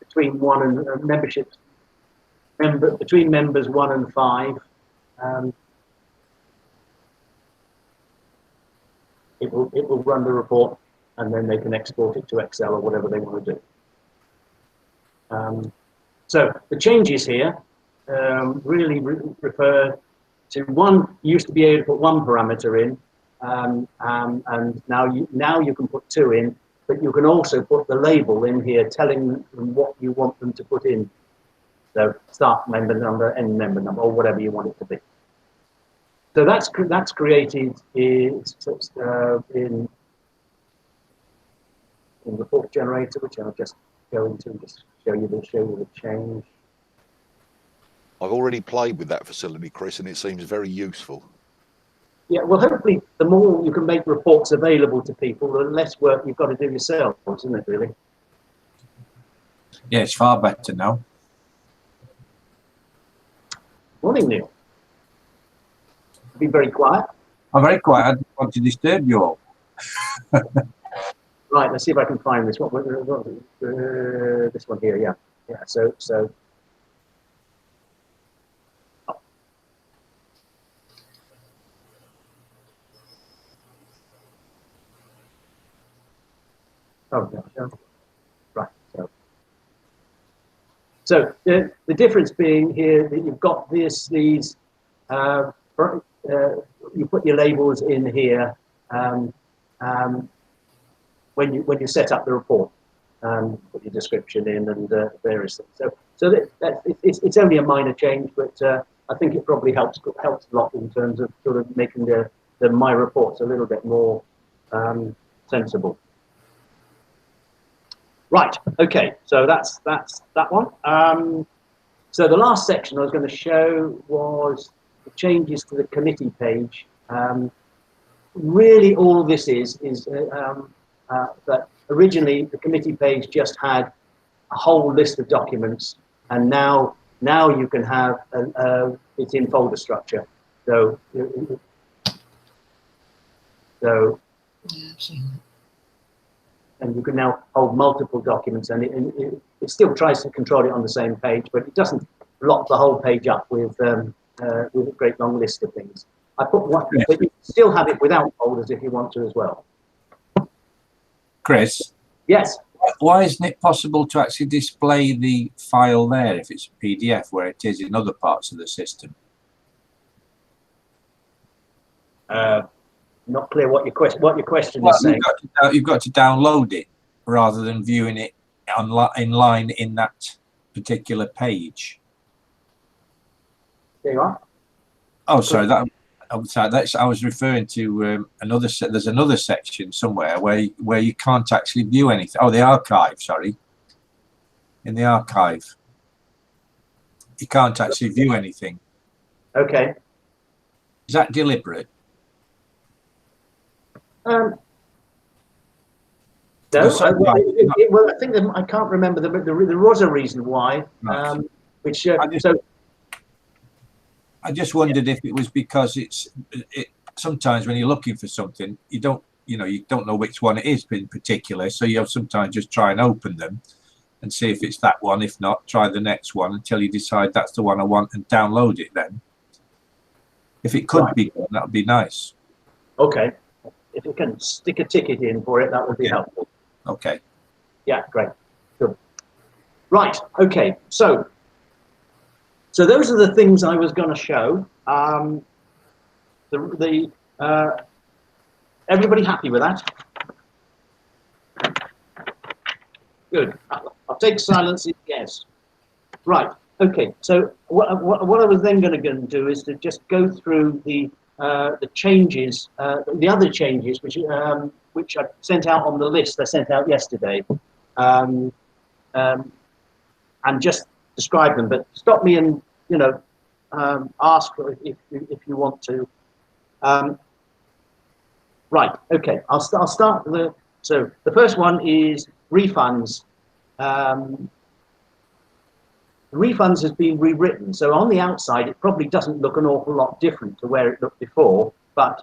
Speaker 1: between one and memberships, between members 1 and 5, it will run the report, and then they can export it to Excel or whatever they want to do. So the changes here really refer to one. You used to be able to put one parameter in, and now you can put 2 in, but you can also put the label in here telling them what you want them to put in. So start member number, end member number, or whatever you want it to be. So that's created in report generator, which I'll just go into and just show you the change.
Speaker 2: I've already played with that facility, Chris, and it seems very useful.
Speaker 1: Yeah, well, hopefully, the more you can make reports available to people, the less work you've got to do yourself, isn't it, really?
Speaker 8: Yeah, it's far better now.
Speaker 1: Morning, Neil. Be very quiet.
Speaker 8: I'm very quiet. I don't want to disturb you all.
Speaker 1: Right, let's see if I can find this. This one here, yeah. Yeah, so. Oh, no. Right. So the difference being here that you've got these you put your labels in here when you set up the report, put your description in and various things. So it's only a minor change, but I think it probably helps a lot in terms of sort of making the my reports a little bit more sensible. Right, okay, so that's that one. So the last section I was going to show was the changes to the committee page. Really all this is that originally the committee page just had a whole list of documents, and now you can have it's in folder structure. So
Speaker 6: Yeah, absolutely.
Speaker 1: And you can now hold multiple documents, and it still tries to control it on the same page, but it doesn't lock the whole page up with a great long list of things. I put one, but you still have it without folders if you want to as well.
Speaker 8: Chris?
Speaker 1: Yes?
Speaker 8: Why isn't it possible to actually display the file there if it's a PDF where it is in other parts of the system?
Speaker 1: Not clear what your question is saying.
Speaker 8: You've got to download it rather than viewing it in line in that particular page.
Speaker 1: There you are.
Speaker 8: Oh, sorry. I was referring to another. There's another section somewhere where you can't actually view anything. Oh, the archive. Sorry. In the archive, you can't actually view anything.
Speaker 1: Okay.
Speaker 8: Is that deliberate?
Speaker 1: No, well, I think I can't remember. There was a reason why.
Speaker 8: Right.
Speaker 1: Which
Speaker 8: I just wondered if it was because sometimes when you're looking for something, you don't know which one it is in particular. So you have sometimes just try and open them, and see if it's that one. If not, try the next one until you decide that's the one I want and download it then. If it could be done, that would be nice.
Speaker 1: Okay. If you can stick a ticket in for it, that would be helpful.
Speaker 8: Okay.
Speaker 1: Yeah, great. Good. Right. Okay. So those are the things I was going to show. Everybody happy with that? Good. I'll take silence as yes. Right. Okay. So what I was then going to do is to just go through the changes, the other changes which I sent out on the list I sent out yesterday, and just describe them. But stop me and ask if you want to. Right. Okay. I'll start with so the first one is refunds. Refunds has been rewritten, so on the outside it probably doesn't look an awful lot different to where it looked before, but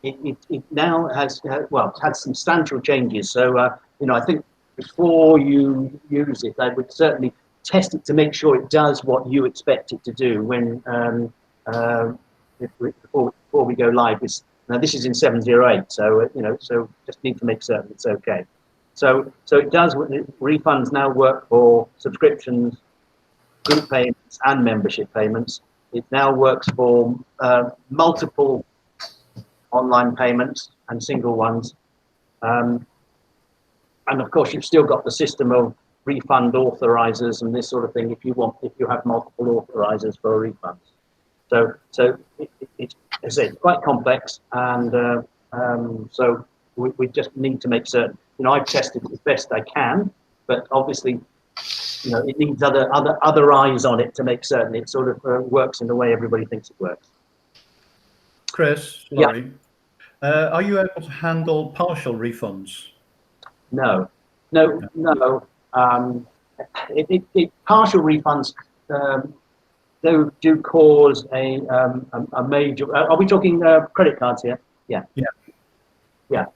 Speaker 1: it now has it's had substantial changes. So I think before you use it, I would certainly test it to make sure it does what you expect it to do when before we go live. Now this is in 7.08, so so just need to make certain it's okay. So it does. Refunds now work for subscriptions, group payments, and membership payments. It now works for multiple online payments and single ones. And of course, you've still got the system of refund authorizers and this sort of thing if you have multiple authorizers for refunds. So it's quite complex, and so we just need to make certain. I've tested it as best I can, but obviously, it needs other eyes on it to make certain it sort of works in the way everybody thinks it works.
Speaker 5: Chris, sorry. Yeah. Are you able to handle partial refunds? No. Partial refunds do cause a major. Are we talking credit cards here? Yeah. Yeah.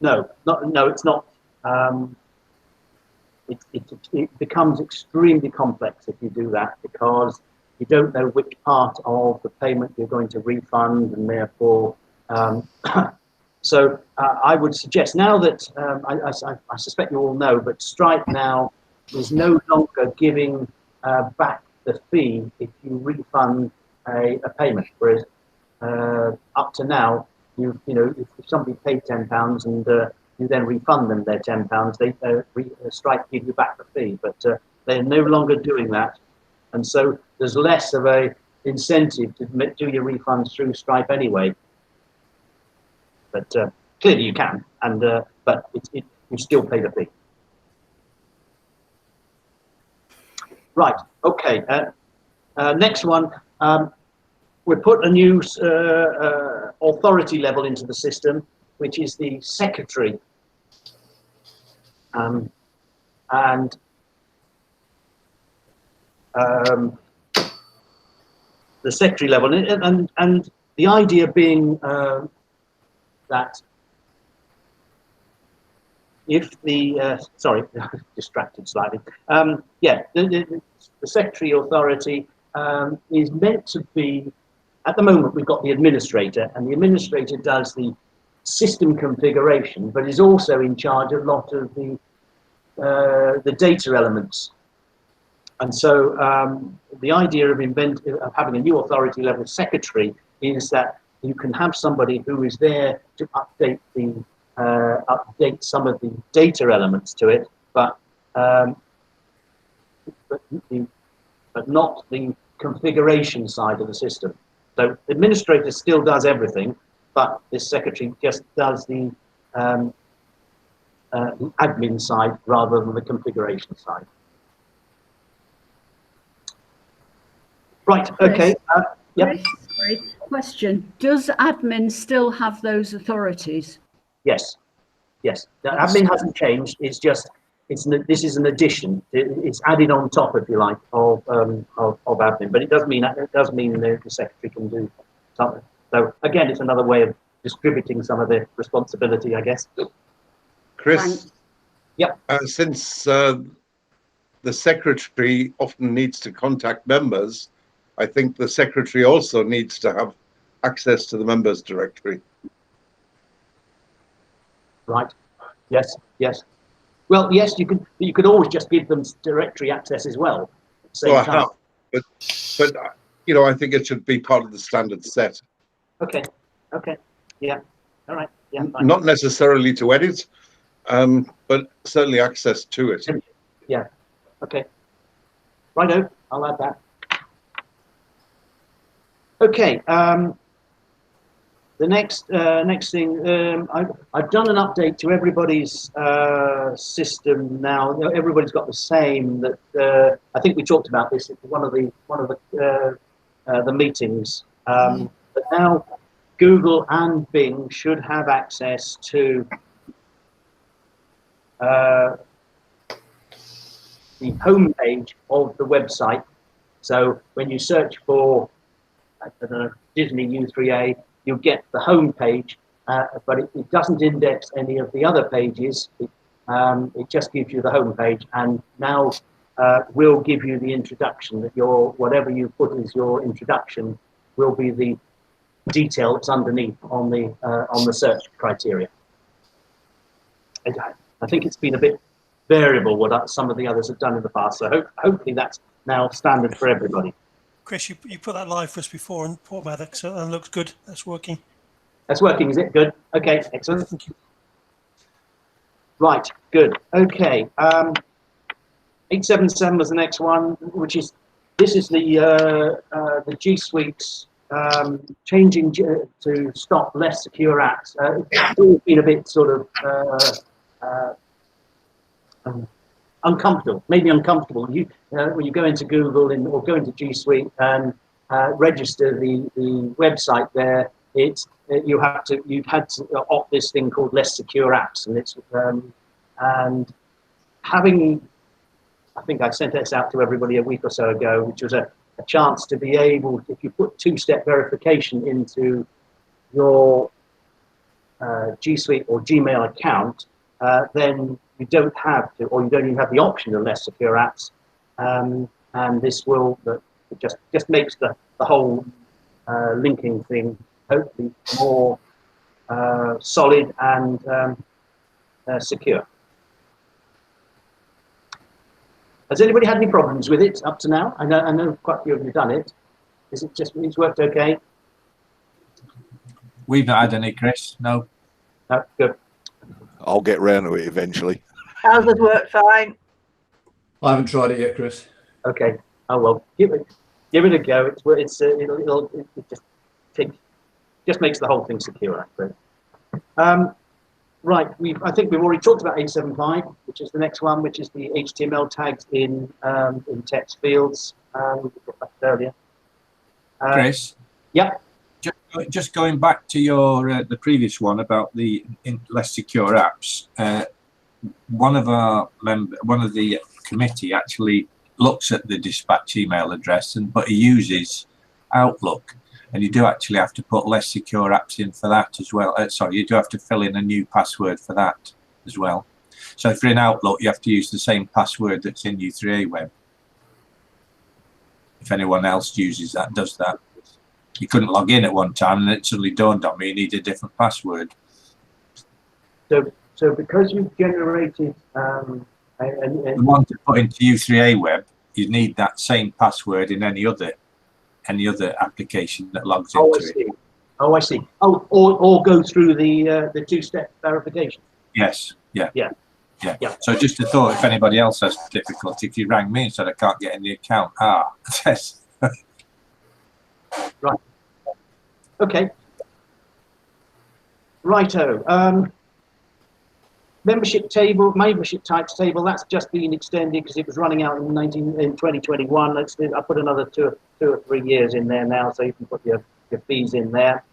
Speaker 5: No, it's not. It becomes extremely complex if you do that, because you don't know which part of the payment you're going to refund, and therefore, so I would suggest now that I suspect you all know, but Stripe now is no longer giving back the fee if you refund a payment, whereas up to now, if somebody paid £10 and you then refund them their £10, Stripe give you back the fee, but they're no longer doing that, and so there's less of a incentive to do your refunds through Stripe anyway. But clearly you can, and but you still pay the fee. Right. Okay. Next one. We put a new authority level into the system, which is the secretary, and the secretary level, and the idea being that if the sorry, distracted slightly. The secretary authority is meant to be. At the moment, we've got the administrator, and the administrator does the system configuration, but is also in charge of a lot of the data elements. And so the idea of having a new authority level secretary is that you can have somebody who is there to update some of the data elements to it, but not the configuration side of the system. So the administrator still does everything, but this secretary just does the admin side rather than the configuration side. Right, okay. Yep.
Speaker 4: Great question. Does admin still have those authorities?
Speaker 1: Yes, yes. The admin hasn't changed. It's just, this is an addition. It's added on top, if you like, of admin. But it does mean the secretary can do something. So again, it's another way of distributing some of the responsibility, I guess.
Speaker 9: Chris.
Speaker 4: Thanks.
Speaker 1: Yep.
Speaker 9: Since the secretary often needs to contact members, I think the secretary also needs to have access to the members directory.
Speaker 1: Right. Yes. Yes. Well, yes, you could always just give them directory access as well. At the same
Speaker 9: Well, I
Speaker 1: time.
Speaker 9: have, but you know, I think it should be part of the standard set.
Speaker 1: Okay. Okay. Yeah. All right. Yeah. Fine.
Speaker 9: Not necessarily to edit, but certainly access to it.
Speaker 1: Yeah. Okay. Righto. I'll add that. Okay. The next thing, I've done an update to everybody's system now. Everybody's got the same. That I think we talked about this at one of the meetings. But now Google and Bing should have access to the home page of the website. So when you search for, I don't know, Disney U3A, you'll get the home page, but it doesn't index any of the other pages. It just gives you the home page, and now we'll give you the introduction. That whatever you put as your introduction will be the detail that's underneath on the search criteria. I think it's been a bit variable what some of the others have done in the past, so hopefully that's now standard for everybody.
Speaker 10: Chris, you put that live for us before in Port Maddox, so that looks good. That's working.
Speaker 1: That's working, is it? Good. Okay, excellent.
Speaker 10: Thank you.
Speaker 1: Right, good. Okay. 877 was the next one, which is this is the G Suite's changing to stop less secure apps. It's always been a bit sort of uncomfortable, maybe uncomfortable. When you go into Google or go into G Suite and register the website there, you've had to opt this thing called less secure apps, and it's and having, I think I sent this out to everybody a week or so ago, which was a chance to be able, if you put two-step verification into your G Suite or Gmail account, then you don't have to, or you don't even have the option of less secure apps, and this will it just makes the whole linking thing hopefully more solid and secure. Has anybody had any problems with it up to now? I know quite a few of you have done it. Is it just it's worked okay?
Speaker 8: We've not had any, Chris. No.
Speaker 1: No, good.
Speaker 2: I'll get round to it eventually.
Speaker 11: Ours has worked fine.
Speaker 12: I haven't tried it yet, Chris.
Speaker 1: Okay. Oh well, give it a go. It just makes the whole thing secure, actually. Right. I think we've already talked about 875, which is the next one, which is the HTML tags in text fields. We talked about that earlier.
Speaker 8: Chris.
Speaker 1: Yeah.
Speaker 8: Just going back to your the previous one about the less secure apps. One of the committee actually looks at the dispatch email address, but he uses Outlook, and you do actually have to put less secure apps in for that as well. Sorry, you do have to fill in a new password for that as well. So if you're in Outlook, you have to use the same password that's in U3AWeb. If anyone else uses that, does that. You couldn't log in at one time, and it suddenly dawned on me you need a different password.
Speaker 1: So because you've generated
Speaker 8: the one to put into U3AWeb, you need that same password in any other application that logs into it.
Speaker 1: Oh, I see. Oh, or go through the two-step verification.
Speaker 8: Yes. Yeah.
Speaker 1: Yeah.
Speaker 8: Yeah. Yeah. So just a thought, if anybody else has difficulty, if you rang me and said I can't get in the account, yes.
Speaker 1: Right. Okay. Righto. Membership types table, that's just been extended because it was running out in 2021. I put another two or 3 years in there now, so you can put your fees in there.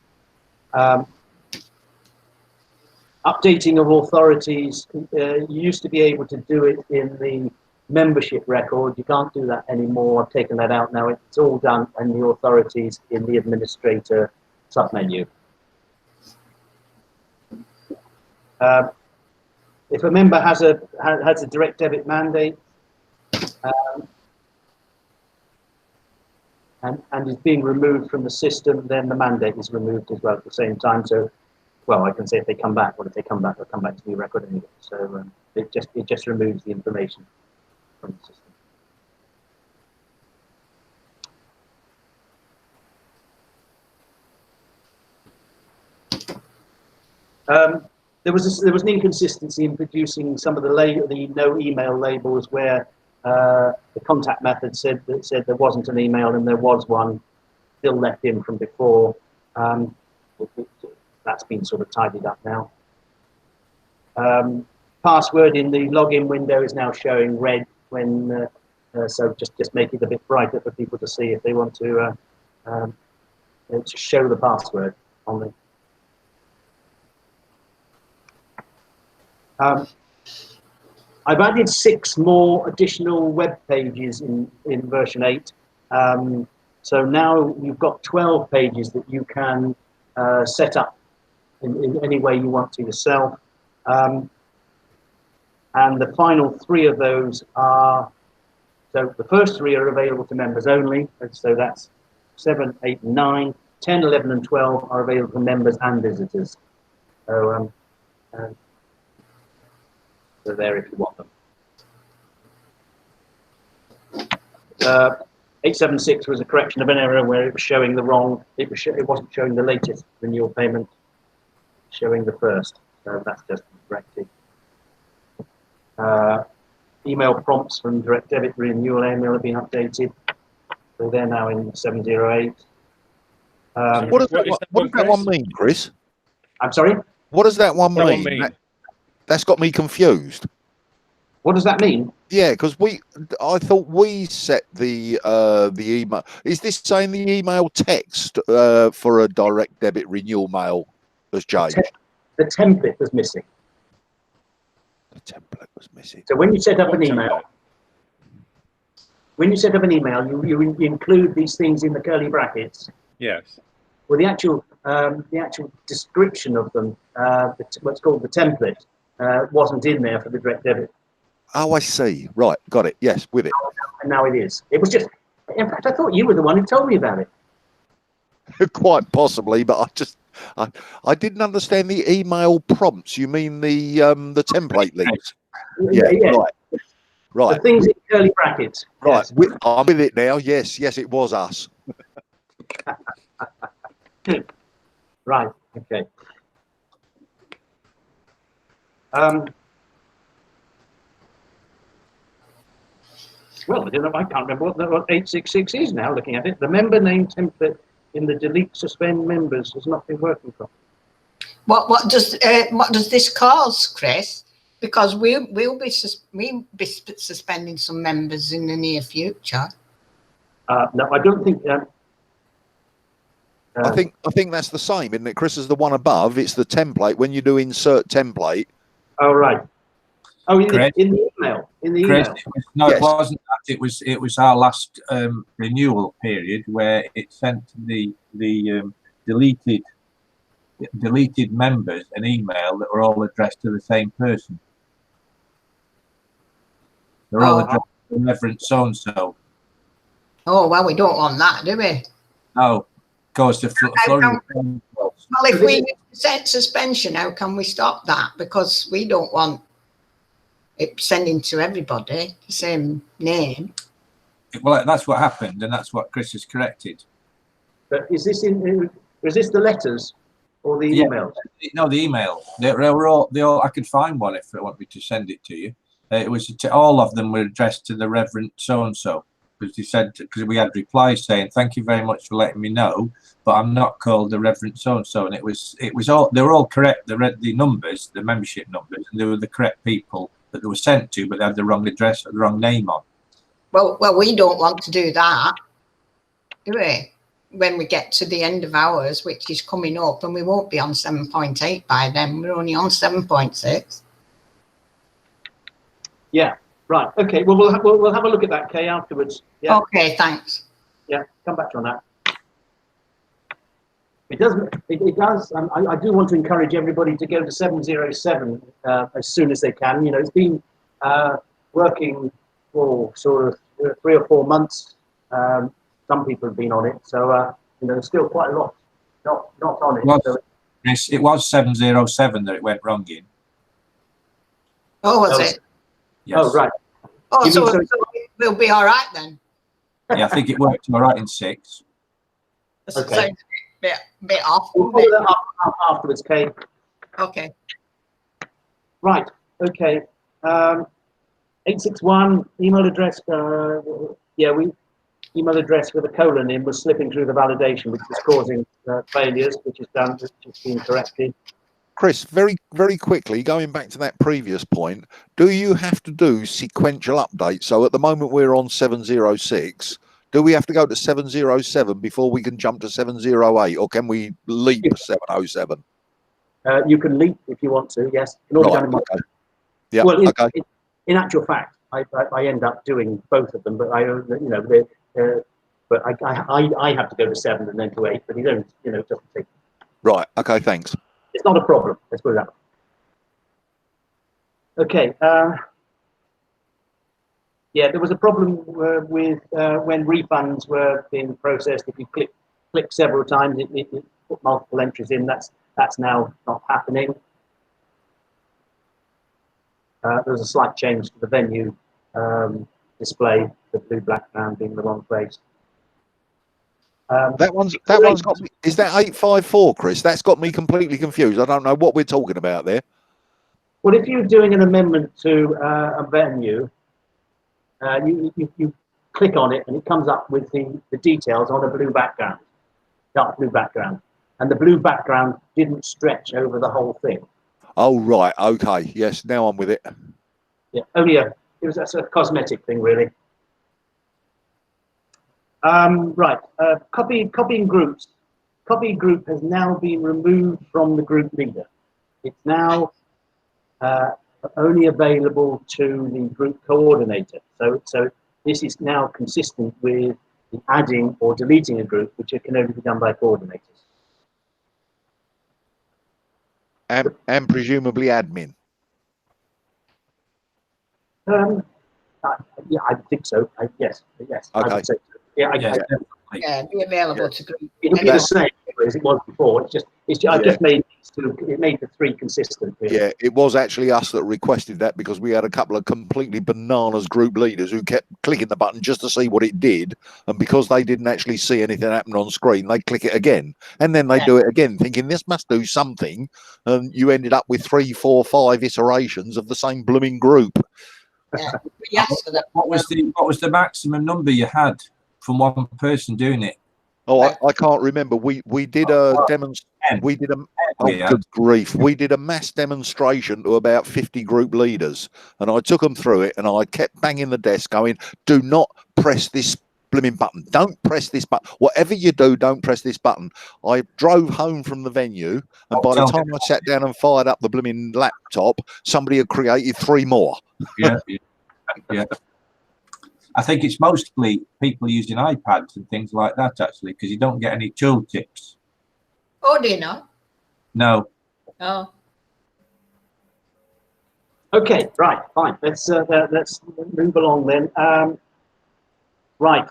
Speaker 1: Updating of authorities, you used to be able to do it in the membership record. You can't do that anymore. I've taken that out now. It's all done in the authorities in the administrator submenu. if a member has a direct debit mandate and is being removed from the system, then the mandate is removed as well at the same time. So, well, I can say if they come back, or if they come back, they'll come back to the record anyway. So it just removes the information from the system. There was an inconsistency in producing some of the no email labels where the contact method said there wasn't an email and there was one still left in from before. That's been sort of tidied up now. Password in the login window is now showing red when so just make it a bit brighter for people to see if they want to show the password on the. I've added 6 more additional web pages in version 8. So now you've got 12 pages that you can set up in any way you want to yourself. And the final 3 of those are, so the first 3 are available to members only. So that's 7, 8, 9, 10, 11, and 12 are available to members and visitors. So, they're there if you want them. 876 was a correction of an error where it was showing the wrong. It wasn't showing the latest renewal payment, showing the first. So that's just corrected. Email prompts from direct debit renewal email have been updated. So they're now in 708.
Speaker 2: What does that one mean, Chris?
Speaker 1: I'm sorry?
Speaker 2: What does that one mean? That's got me confused.
Speaker 1: What does that mean?
Speaker 2: Yeah, because I thought we set the email. Is this saying the email text for a direct debit renewal mail has changed?
Speaker 1: The template was missing.
Speaker 2: The template was missing.
Speaker 1: So when you set up an email, you include these things in the curly brackets.
Speaker 7: Yes.
Speaker 1: Well, the actual description of them, what's called the template, wasn't in there for the direct debit.
Speaker 2: Oh, I see. Right, got it. Yes, with it.
Speaker 1: And now it is. It was just. In fact, I thought you were the one who told me about it.
Speaker 2: Quite possibly, but I didn't understand the email prompts. You mean the template links? Yeah. Right.
Speaker 1: The things in curly brackets.
Speaker 2: Right.
Speaker 1: Yes.
Speaker 2: I'm with it now. Yes, it was us.
Speaker 1: Right. Okay. Well, I can't remember what 866 is now. Looking at it, the member name template in the delete suspend members has not been working properly.
Speaker 6: What does this cause, Chris? Because we'll be suspending some members in the near future.
Speaker 1: No, I don't think.
Speaker 2: I think that's the same, isn't it, Chris? As the one above, it's the template. When you do insert template.
Speaker 1: Oh right. Oh, in the email.
Speaker 8: Chris, no,
Speaker 2: yes.
Speaker 8: It wasn't that. It was our last renewal period where it sent the deleted members an email that were all addressed to the same person. They're all addressed to Reverend so and so.
Speaker 6: Oh well, we don't want that, do we?
Speaker 8: No, goes to Florida.
Speaker 6: Well, if we set suspension, how can we stop that? Because we don't want it sending to everybody the same name.
Speaker 8: Well, that's what happened, and that's what Chris has corrected.
Speaker 1: But is this the letters or the emails?
Speaker 8: No, the email. They all. I could find one if I want me to send it to you. It was all of them were addressed to the Reverend so and so, because he said, because we had replies saying thank you very much for letting me know, but I'm not called the Reverend so and so, and it was all, they were all correct. They read the numbers, the membership numbers, and they were the correct people that they were sent to, but they had the wrong address or the wrong name on.
Speaker 6: Well, we don't want to do that, do we? When we get to the end of ours, which is coming up, and we won't be on 7.8 by then. We're only on 7.6.
Speaker 1: Yeah. Right. Okay. Well, we'll have a look at that, Kay, afterwards. Yeah.
Speaker 6: Okay. Thanks.
Speaker 1: Yeah. Come back on that. It does. It does. I do want to encourage everybody to go to 707 as soon as they can. You know, it's been working for sort of 3 or 4 months. Some people have been on it, so you know, there's still quite a lot not on it.
Speaker 8: It was 707 that it went wrong in.
Speaker 6: Oh, was it?
Speaker 8: Yes.
Speaker 1: Oh, right.
Speaker 6: Oh, so we'll be all right then.
Speaker 8: Yeah, I think it worked all right in 6.
Speaker 1: Okay.
Speaker 6: Sounds a bit off.
Speaker 1: We'll follow that up afterwards, Kate.
Speaker 6: Okay.
Speaker 1: Right. Okay. 861 email address. Email address with a colon in was slipping through the validation, which was causing failures, which is being corrected.
Speaker 2: Chris, very, very quickly, going back to that previous point, do you have to do sequential updates? So at the moment we're on 706. Do we have to go to 707 before we can jump to 708, or can we leap 707?
Speaker 1: You can leap if you want to. Yes.
Speaker 2: Right, okay. Yeah.
Speaker 1: Well,
Speaker 2: okay.
Speaker 1: In actual fact, I end up doing both of them, but I have to go to 7 and then to 8. But you don't, you know, it doesn't take.
Speaker 2: Right. Okay. Thanks.
Speaker 1: It's not a problem. Let's put it that way. Okay. Yeah, there was a problem with when refunds were being processed. If you click several times, it put multiple entries in. That's now not happening. There was a slight change to the venue display, the blue background being the wrong place.
Speaker 2: That one's got me. Is that 854, Chris? That's got me completely confused. I don't know what we're talking about there.
Speaker 1: Well, if you're doing an amendment to a venue, you click on it and it comes up with the details on a blue background, dark blue background, and the blue background didn't stretch over the whole thing.
Speaker 2: Oh right, okay, yes, now I'm with it.
Speaker 1: Yeah, only it was a cosmetic thing, really. Right, copying groups. Copy group has now been removed from the group leader. It's now only available to the group coordinator. So this is now consistent with the adding or deleting a group, which can only be done by coordinators.
Speaker 2: And presumably admin.
Speaker 1: Yeah, I think so. Yes.
Speaker 2: Okay.
Speaker 1: I would say so. Yeah,
Speaker 6: Yeah, be available to group.
Speaker 1: It'll be the same as it was before. I just made the 3 consistent. Really.
Speaker 2: Yeah, it was actually us that requested that because we had a couple of completely bananas group leaders who kept clicking the button just to see what it did, and because they didn't actually see anything happen on screen, they click it again, and then they do it again, thinking this must do something, and you ended up with 3, 4, 5 iterations of the same blooming group.
Speaker 6: Yeah.
Speaker 8: What was the maximum number you had from one person doing it?
Speaker 2: Oh, I can't remember. We did a demonstration. We did a good grief. We did a mass demonstration to about 50 group leaders, and I took them through it, and I kept banging the desk, going, "Do not press this blooming button. Don't press this button. Whatever you do, don't press this button." I drove home from the venue, and by the time I sat down and fired up the blooming laptop, somebody had created 3 more.
Speaker 8: Yeah. I think it's mostly people using iPads and things like that, actually, because you don't get any tooltips.
Speaker 6: Oh, do you know?
Speaker 8: No.
Speaker 6: Oh.
Speaker 1: Okay, right, fine. Let's move along then. Right.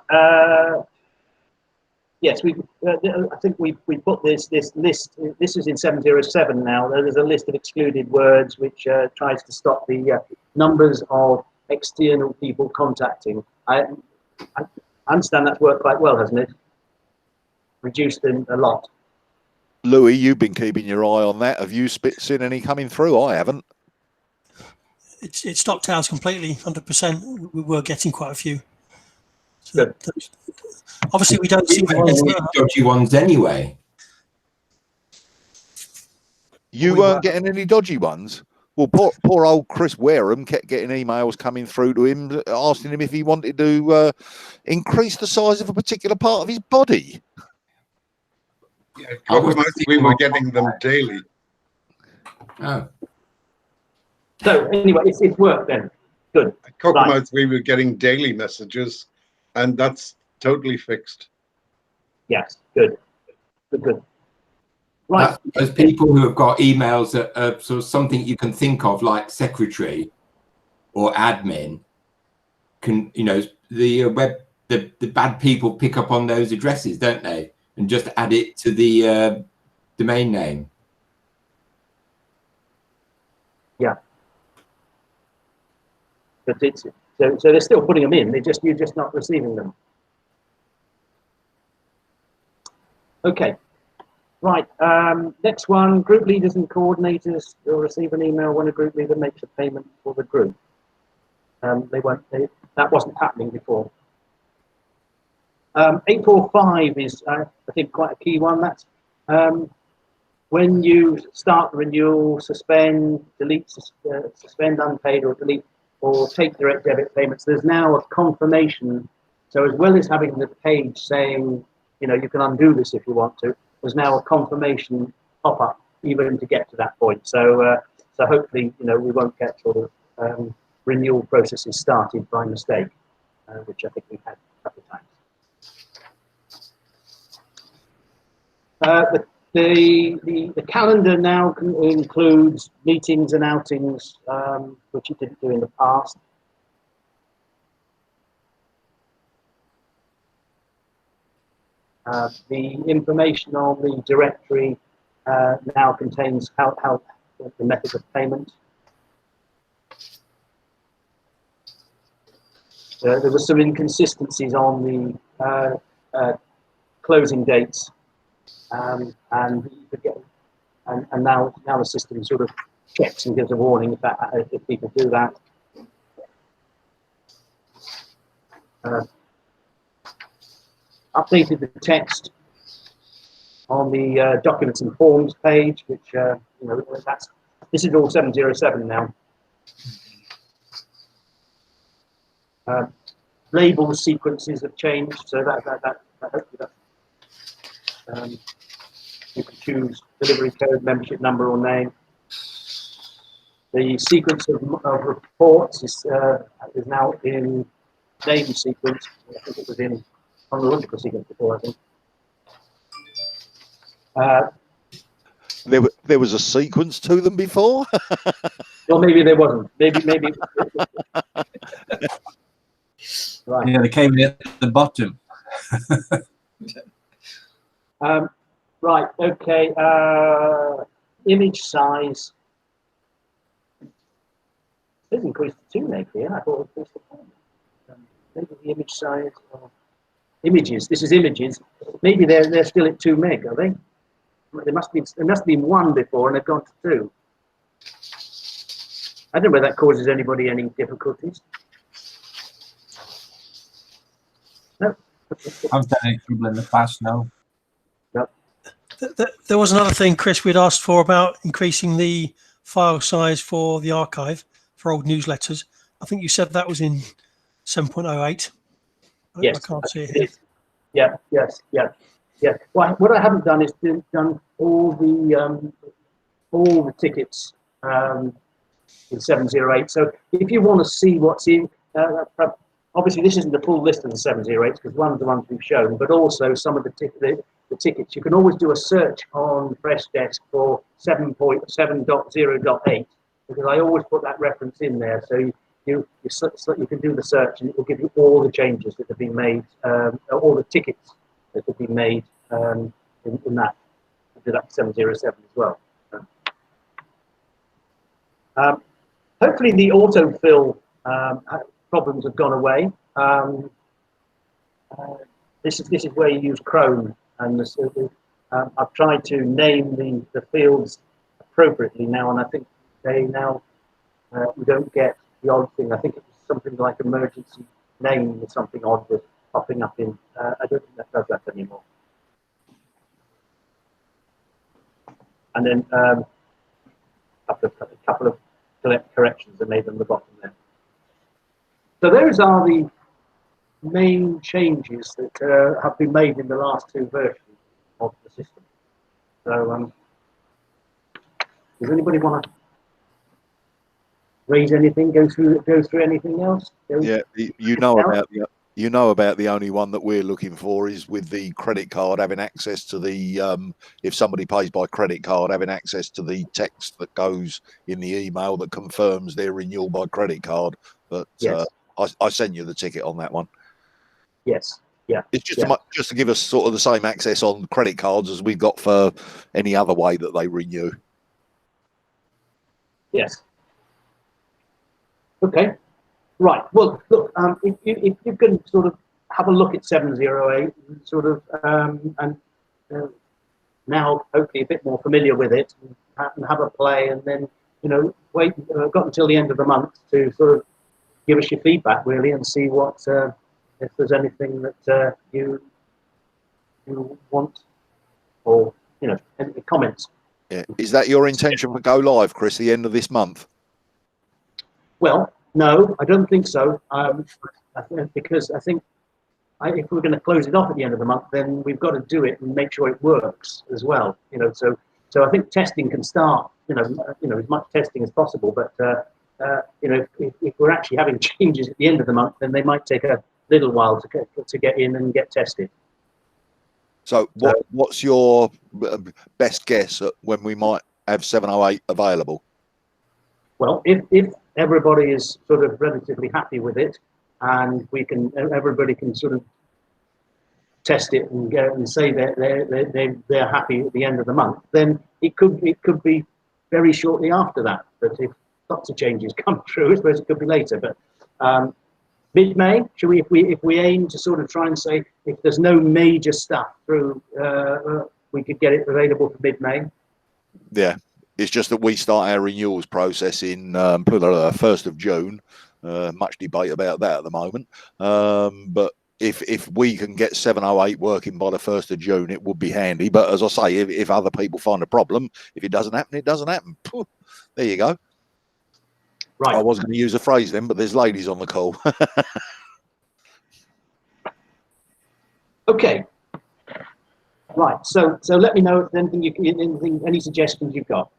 Speaker 1: Yes, I think we put this list. This is in 707 now. There's a list of excluded words which tries to stop the numbers of external people contacting. I understand that's worked quite well, hasn't it? Reduced them a lot.
Speaker 2: Louis, you've been keeping your eye on that. Have you seen any coming through? I haven't.
Speaker 10: It stopped ours completely, 100%. We were getting quite a few. So obviously, we don't see
Speaker 13: the dodgy ones anyway.
Speaker 2: You weren't getting any dodgy ones? Well, poor old Chris Wareham kept getting emails coming through to him asking him if he wanted to increase the size of a particular part of his body.
Speaker 9: Yeah, we were getting them daily.
Speaker 13: Oh.
Speaker 1: So anyway, it's worked then. Good.
Speaker 9: At Cockermouth, we were getting daily messages, and that's totally fixed.
Speaker 1: Yes, good. Right.
Speaker 13: As people who have got emails that are sort of something you can think of, like secretary or admin, can, you know, the the bad people pick up on those addresses, don't they? And just add it to the domain name.
Speaker 1: Yeah. But it's so they're still putting them in. You're just not receiving them. Okay. Right. Next one. Group leaders and coordinators will receive an email when a group leader makes a payment for the group. That wasn't happening before. 845 is, I think, quite a key one. That's when you start the renewal, suspend, delete, suspend unpaid, or delete, or take direct debit payments. There's now a confirmation. So as well as having the page saying, you know, you can undo this if you want to, there's now a confirmation pop up even to get to that point. So so hopefully, you know, we won't get sort of renewal processes started by mistake, which I think we've had a couple of times. The calendar now includes meetings and outings, which it didn't do in the past. The information on the directory now contains how the method of payment. There were some inconsistencies on the closing dates, and now the system sort of checks and gives a warning if people do that. Updated the text on the documents and forms page, which you know, this is all 707 now. Label sequences have changed, so that hopefully that you can choose delivery code, membership number, or name. The sequence of reports is now in name sequence. I think it was in chronological sequence before, I think.
Speaker 2: There was a sequence to them before.
Speaker 1: Well, maybe there wasn't. Maybe. Right.
Speaker 8: Yeah, they came in at the bottom.
Speaker 1: Right. Okay. Image size. It's increased to 2 meg here. I thought it was 4. Maybe the image size. Images. This is images. Maybe they're still at 2 meg, are they? There must have been 1 before, and they've gone to 2. I don't know whether that causes anybody any difficulties. No.
Speaker 8: I've done any trouble in the past now.
Speaker 1: No.
Speaker 10: There was another thing, Chris, we'd asked for about increasing the file size for the archive for old newsletters. I think you said that was in 7.08.
Speaker 1: Yes.
Speaker 10: I can't see it here.
Speaker 1: Yeah. Yes. Yeah. Yeah. Well, what I haven't done is done all the tickets in 708. So if you want to see what's in, obviously this isn't the full list of the 708s because one of the ones we've shown, but also some of the tickets. You can always do a search on Freshdesk for 7.7.0.8 because I always put that reference in there. So you can do the search and it will give you all the changes that have been made, all the tickets that have been made in that 707 as well. Hopefully the autofill problems have gone away. This is where you use Chrome, and I've tried to name the fields appropriately now, and I think we don't get the odd thing. I think it was something like emergency name or something odd was popping up in. I don't think that does that anymore. And then a couple of corrections are made on the bottom there. So those are the main changes that have been made in the last 2 versions of the system. So does anybody want to raise anything, go through anything else?
Speaker 2: Yeah, you know about You know about the only one that we're looking for is with the credit card, having access to the, if somebody pays by credit card, having access to the text that goes in the email that confirms their renewal by credit card. But
Speaker 1: Yes.
Speaker 2: I sent you the ticket on that one.
Speaker 1: Yes. Yeah.
Speaker 2: It's just to give us sort of the same access on credit cards as we've got for any other way that they renew.
Speaker 1: Yes. Okay. Right. Well, look, if you can sort of have a look at 708, sort of, and now hopefully a bit more familiar with it, and have a play, and then, you know, wait, got until the end of the month to sort of give us your feedback, really, and see what, if there's anything that you want, or, you know, any comments.
Speaker 2: Yeah. Is that your intention for go live, Chris, the end of this month?
Speaker 1: Well, no, I don't think so. Because I think if we're going to close it off at the end of the month, then we've got to do it and make sure it works as well. You know, so I think testing can start. You know, as much testing as possible. But you know, if we're actually having changes at the end of the month, then they might take a little while to get in and get tested.
Speaker 2: So what's your best guess at when we might have 708 available?
Speaker 1: Well, if everybody is sort of relatively happy with it, and everybody can sort of test it and go and say they're happy at the end of the month, then it could be very shortly after that. But if lots of changes come through, I suppose it could be later. But mid-May, should we? If we aim to sort of try and say if there's no major stuff through, we could get it available for mid-May. Yeah.
Speaker 2: It's just that we start our renewals process in 1st of June. Much debate about that at the moment. But if we can get 708 working by the 1st of June, it would be handy. But as I say, if other people find a problem, if it doesn't happen, it doesn't happen. Pooh, there you go. Right. I was going to use a phrase then, but there's ladies on the call.
Speaker 1: Okay. Right. So let me know if anything, any suggestions you've got.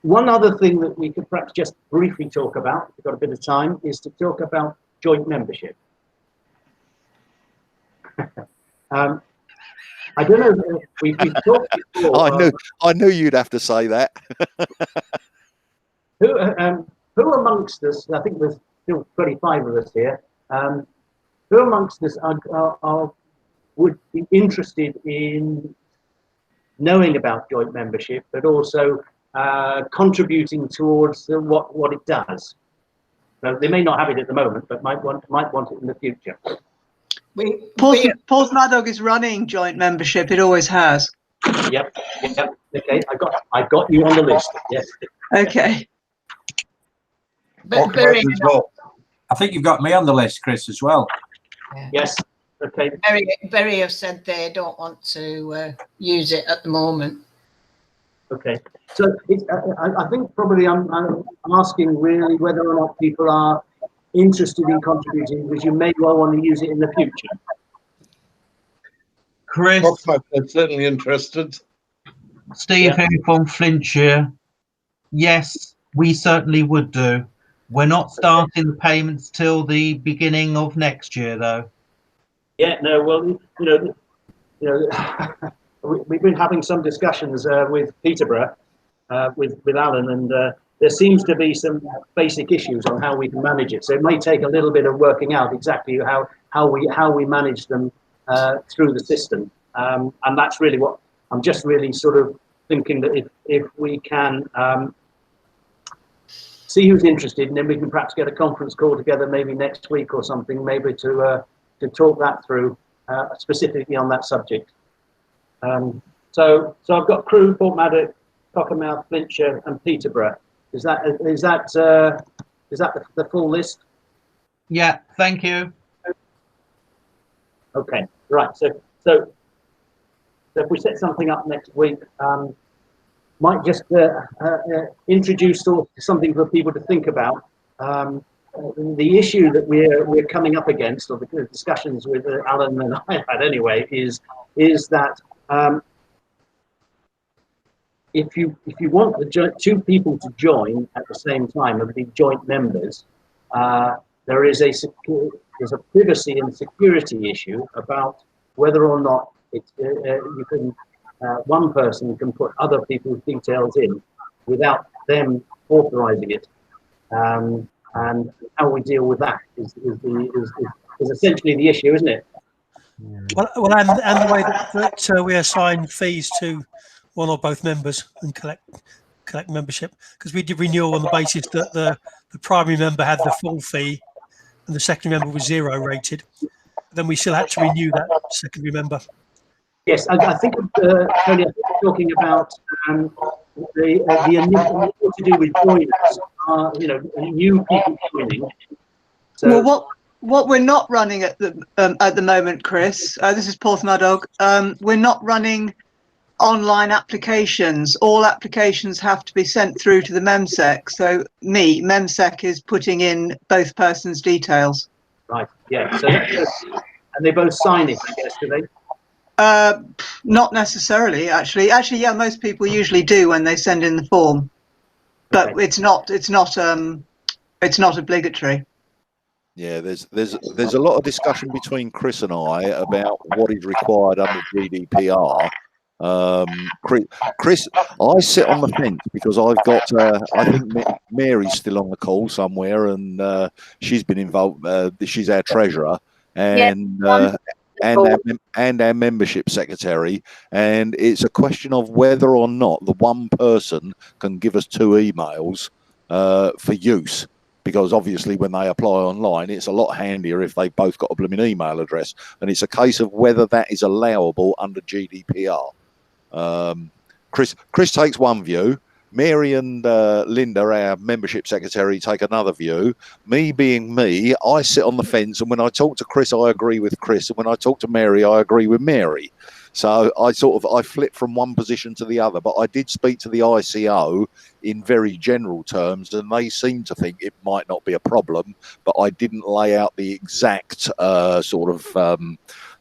Speaker 1: One other thing that we could perhaps just briefly talk about, if we've got a bit of time, is to talk about joint membership. I don't know. We've talked before.
Speaker 2: I knew you'd have to say that.
Speaker 1: Who amongst us? I think there's still 25 of us here. Who amongst us would be interested in knowing about joint membership, but also contributing towards what it does? So they may not have it at the moment, but might want it in the future.
Speaker 11: Paul's Mad Dog is running joint membership. It always has.
Speaker 1: Yep. Okay, I got you on the list. Yes.
Speaker 11: Okay.
Speaker 3: But
Speaker 8: I think you've got me on the list, Chris, as well.
Speaker 1: Yeah. Yes. Okay.
Speaker 6: Very have said they don't want to use it at the moment.
Speaker 1: Okay. So I think probably I'm asking really whether or not people are interested in contributing, because you may well want to use it in the future.
Speaker 9: Chris, I'm certainly interested.
Speaker 14: Steve here from Flintshire. Yes, we certainly would do. We're not starting the payments till the beginning of next year, though.
Speaker 1: Yeah. No. Well, you know, we've been having some discussions with Peterborough, with Alan, and there seems to be some basic issues on how we can manage it. So it may take a little bit of working out exactly how we manage them through the system, and that's really what I'm just really sort of thinking, that if we can see who's interested, and then we can perhaps get a conference call together maybe next week or something, maybe to talk that through specifically on that subject. So I've got Crewe, Portmaddock, Cockermouth, Flintshire, and Peterborough. Is that the full list?
Speaker 14: Yeah, thank you.
Speaker 1: Okay, right. So if we set something up next week, might just introduce something for people to think about. The issue that we're coming up against, or the discussions with Alan and I had anyway, is that if you want the two people to join at the same time and be joint members, there is there's a privacy and security issue about whether or not you can one person can put other people's details in without them authorizing it, and how we deal with that is essentially the issue, isn't it?
Speaker 10: Well, and the way that we assign fees to one or both members and collect membership, because we did renewal on the basis that the primary member had the full fee and the secondary member was 0 rated. Then we still had to renew that secondary member.
Speaker 1: Yes, I think Tony, talking about the initial to do with joiners, new people joining. So,
Speaker 11: Well, what we're not running at the moment, Chris, this is Paul Madog, we're not running online applications. All applications have to be sent through to the MEMSEC. So MEMSEC is putting in both persons' details.
Speaker 1: Right, yeah. So and they both sign it, I guess, do they?
Speaker 11: Not necessarily, actually. Yeah, most people usually do when they send in the form, but okay. It's not obligatory.
Speaker 2: Yeah, there's a lot of discussion between Chris and I about what is required under GDPR. Chris, I sit on the fence because I've got, I think Mary's still on the call somewhere, and she's been involved. She's our treasurer and our membership secretary, and it's a question of whether or not the one person can give us 2 emails for use. Because obviously when they apply online, it's a lot handier if they've both got a blooming email address. And it's a case of whether that is allowable under GDPR. Chris takes one view. Mary and Linda, our membership secretary, take another view. Me being me, I sit on the fence. And when I talk to Chris, I agree with Chris. And when I talk to Mary, I agree with Mary. So I flip from one position to the other, but I did speak to the ICO in very general terms, and they seem to think it might not be a problem, but I didn't lay out the exact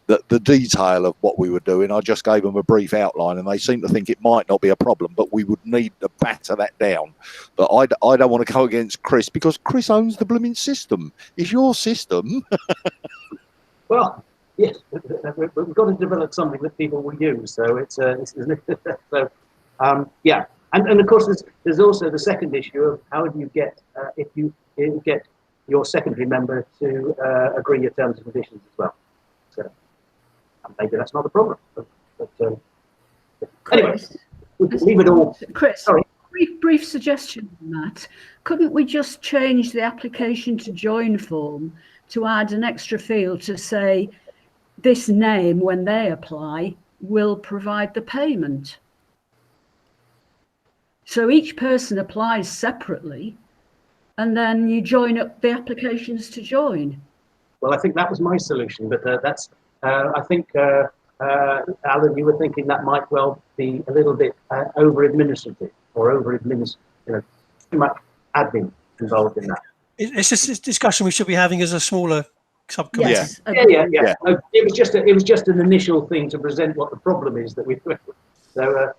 Speaker 2: the detail of what we were doing. I just gave them a brief outline, and they seem to think it might not be a problem, but we would need to batter that down. But I don't want to go against Chris because Chris owns the blooming system. It's your system. Well. Yes, we've got to develop something that people will use. So yeah, and of course there's also the second issue of how do you get if you get your secondary member to agree your terms and conditions as well. So maybe that's not a problem. But anyway, we can leave it all.
Speaker 4: Chris,
Speaker 1: sorry.
Speaker 4: Brief suggestion on that. Couldn't we just change the application to join form to add an extra field to say, this name, when they apply, will provide the payment? So each person applies separately, and then you join up the applications to join.
Speaker 1: Well, I think that was my solution, but that's, I think, Alan, you were thinking that might well be a little bit over-administrative or over-administrative, too much admin involved in that.
Speaker 10: It's just this discussion we should be having as a smaller subcommittee.
Speaker 1: Yes. Yeah. It was just an initial thing to present what the problem is that we've. So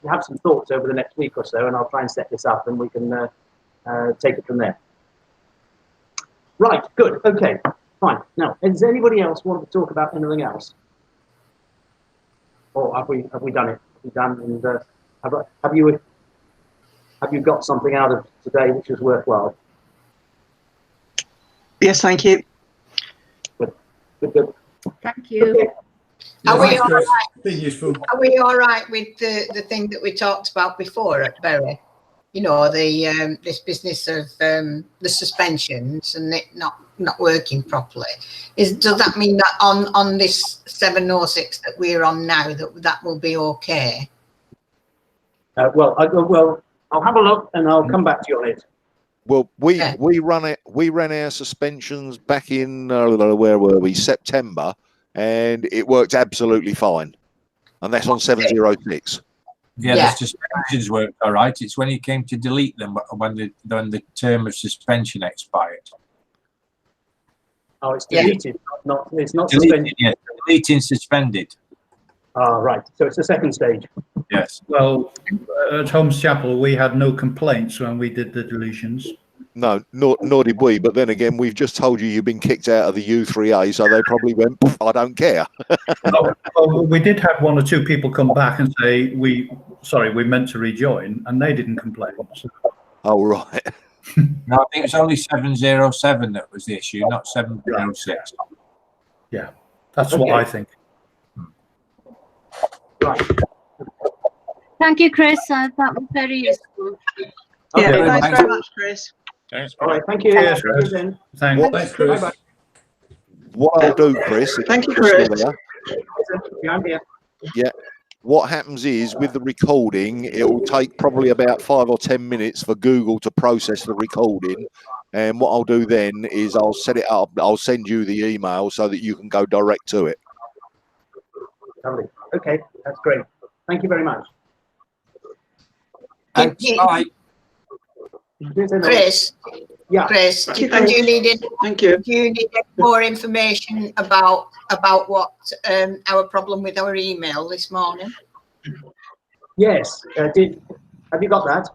Speaker 1: have some thoughts over the next week or so, and I'll try and set this up, and we can take it from there. Right. Good. Okay. Fine. Now, does anybody else want to talk about anything else? Or have we done it? Have we done? And have you got something out of today which is worthwhile?
Speaker 11: Yes, thank you.
Speaker 1: Good.
Speaker 4: Thank you.
Speaker 1: Okay.
Speaker 6: Are we all right?
Speaker 12: Be useful.
Speaker 6: Are we all right with the thing that we talked about before at Bury? You know, the this business of the suspensions and it not working properly. Does that mean that on this 706 that we're on now that will be okay?
Speaker 1: Well, I'll have a look and I'll come back to you on it.
Speaker 2: Well, we ran our suspensions back in where were we? September, and it worked absolutely fine. And that's on 706.
Speaker 8: Yeah, the suspensions worked all right. It's when you came to delete them when the term of suspension expired.
Speaker 1: Oh, it's deleted, it's not
Speaker 8: deleted,
Speaker 1: suspended.
Speaker 8: Yeah, deleting suspended.
Speaker 1: Ah, right. So it's the second stage.
Speaker 8: Yes.
Speaker 5: Well, at Holmes Chapel, we had no complaints when we did the deletions.
Speaker 2: No, nor did we. But then again, we've just told you you've been kicked out of the U3A, so they probably went, I don't care.
Speaker 5: Well, we did have one or two people come back and say, we meant to rejoin, and they didn't complain. So.
Speaker 2: Oh, right.
Speaker 8: No, I think it's only 707 that was the issue, not 706.
Speaker 5: Yeah, that's what I think.
Speaker 1: Right.
Speaker 3: Thank you, Chris. That was very useful.
Speaker 11: Yeah,
Speaker 1: Okay,
Speaker 11: thanks very much, Chris.
Speaker 7: Thanks.
Speaker 1: All right, thank you.
Speaker 5: Cheers,
Speaker 1: Thank
Speaker 5: Chris.
Speaker 1: you then.
Speaker 5: Thanks.
Speaker 12: Thanks, Chris.
Speaker 1: Bye-bye.
Speaker 2: What I'll do, Chris, if
Speaker 11: Thank you,
Speaker 2: you're still
Speaker 11: Chris.
Speaker 2: there,
Speaker 1: Yeah, I'm here.
Speaker 2: yeah. What happens is with the recording, it will take probably about 5 or 10 minutes for Google to process the recording. And what I'll do then is I'll set it up. I'll send you the email so that you can go direct to it.
Speaker 1: Lovely. Okay, that's great. Thank you very much.
Speaker 13: Thanks. Bye.
Speaker 6: Chris,
Speaker 1: Yeah.
Speaker 6: Chris,
Speaker 11: Thank you,
Speaker 6: do you
Speaker 11: Chris.
Speaker 6: need
Speaker 11: Thank you.
Speaker 6: do you need more information about what our problem with our email this morning?
Speaker 1: Yes. Have you got that?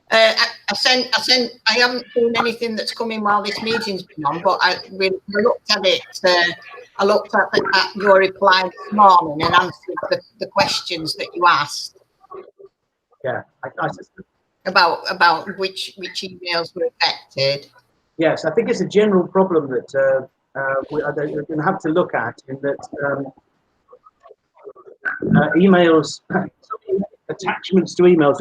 Speaker 6: I haven't seen anything that's come in while this meeting's been on, but we looked at it. I looked at your reply this morning and answered the questions that you asked.
Speaker 1: Yeah.
Speaker 6: About which emails were affected.
Speaker 1: Yes, I think it's a general problem that we're going to have to look at, in that emails, attachments to emails.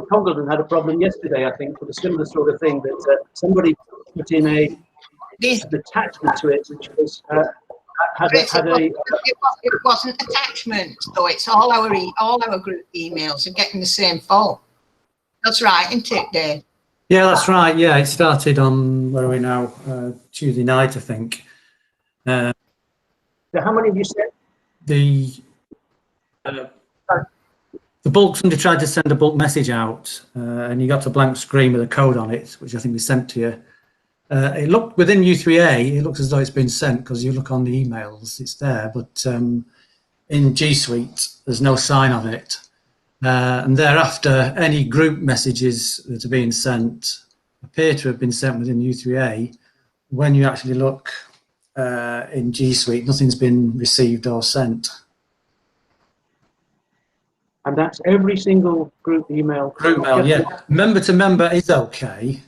Speaker 1: Congleton had a problem yesterday, I think, with a similar sort of thing, that somebody put in an attachment to it, which was
Speaker 6: it wasn't attachments, though. It's all our group emails are getting the same fault. That's right, isn't it, Dave?
Speaker 15: Yeah, that's right. Yeah, it started on, where are we now? Tuesday night, I think.
Speaker 1: So how many have you sent?
Speaker 15: The bulk, somebody tried to send a bulk message out, and you got a blank screen with a code on it, which I think we sent to you. It looked within U3A, it looks as though it's been sent, because you look on the emails, it's there, but in G Suite, there's no sign of it. And thereafter, any group messages that are being sent appear to have been sent within U3A. When you actually look in G Suite, nothing's been received or sent.
Speaker 1: And that's every single group email.
Speaker 15: Group mail, yeah. Member to member is okay.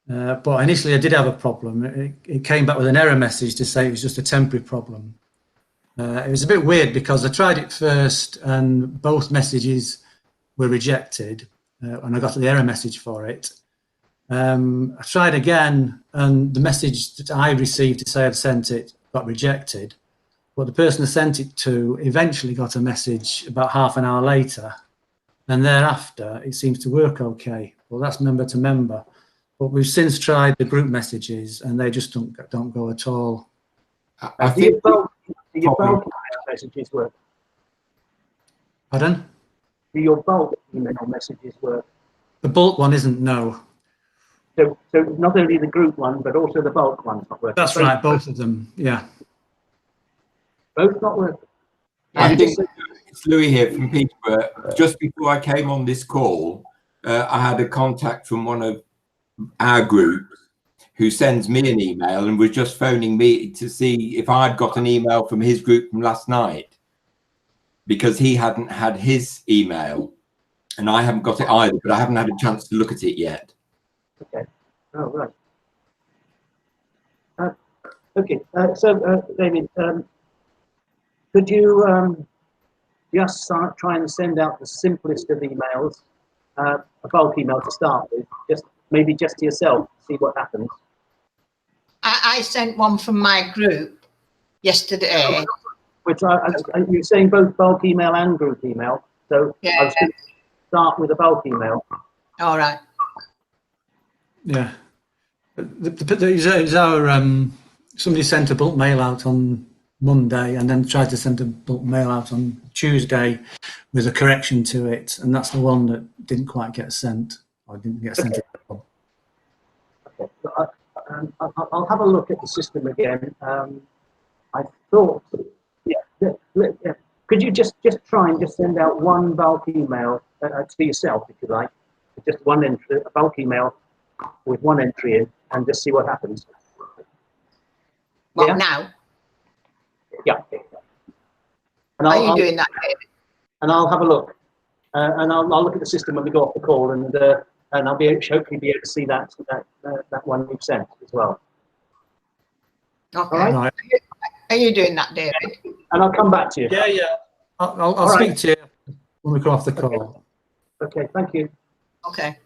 Speaker 15: But initially I did have a problem. It came back with an error message to say it was just a temporary problem. It was a bit weird because I tried it first and both messages were rejected and I got the error message for it. I tried again and the message that I received to say I'd sent it got rejected. But the person I sent it to eventually got a message about half an hour later, and thereafter it seems to work okay. Well, that's member to member, but we've since tried the group messages and they just don't go at all.
Speaker 13: I think
Speaker 1: do your bulk messages work?
Speaker 15: Pardon?
Speaker 1: Do your bulk email messages work?
Speaker 15: The bulk one isn't, no.
Speaker 1: So not only the group one, but also the bulk one's not working.
Speaker 15: That's right, both of them, yeah.
Speaker 1: Both not working.
Speaker 13: I think it's Louis here from Peterborough. Just before I came on this call, I had a contact from one of our groups who sends me an email and was just phoning me to see if I'd got an email from his group from last night, because he hadn't had his email and I haven't got it either, but I haven't had a chance to look at it yet.
Speaker 1: Okay. Oh, right. Okay. So, David, could you just try and send out the simplest of emails, a bulk email to start with, maybe just to yourself, see what happens?
Speaker 6: I sent one from my group yesterday.
Speaker 1: Which you're saying both bulk email and group email. So yeah. I was going to start with a bulk email.
Speaker 6: All right.
Speaker 15: Yeah. Somebody sent a bulk mail out on Monday and then tried to send a bulk mail out on Tuesday with a correction to it, and that's the one that didn't quite get sent, or didn't get sent.
Speaker 1: Okay. Okay. So I'll have a look at the system again. I thought, yeah. Could you just try and just send out one bulk email to yourself, if you like, just one entry, a bulk email with one entry in, and just see what happens.
Speaker 6: What
Speaker 1: Yeah?
Speaker 6: now?
Speaker 1: Yeah. And
Speaker 6: Are you doing that, David?
Speaker 1: And I'll have a look, and I'll look at the system when we go off the call, and I'll hopefully be able to see that one you've sent as well.
Speaker 6: Okay.
Speaker 1: All right.
Speaker 6: Are you doing that, David?
Speaker 1: And I'll come back to you.
Speaker 15: Yeah, yeah. I'll speak to you when we come off the call.
Speaker 1: Okay, thank you.
Speaker 6: Okay.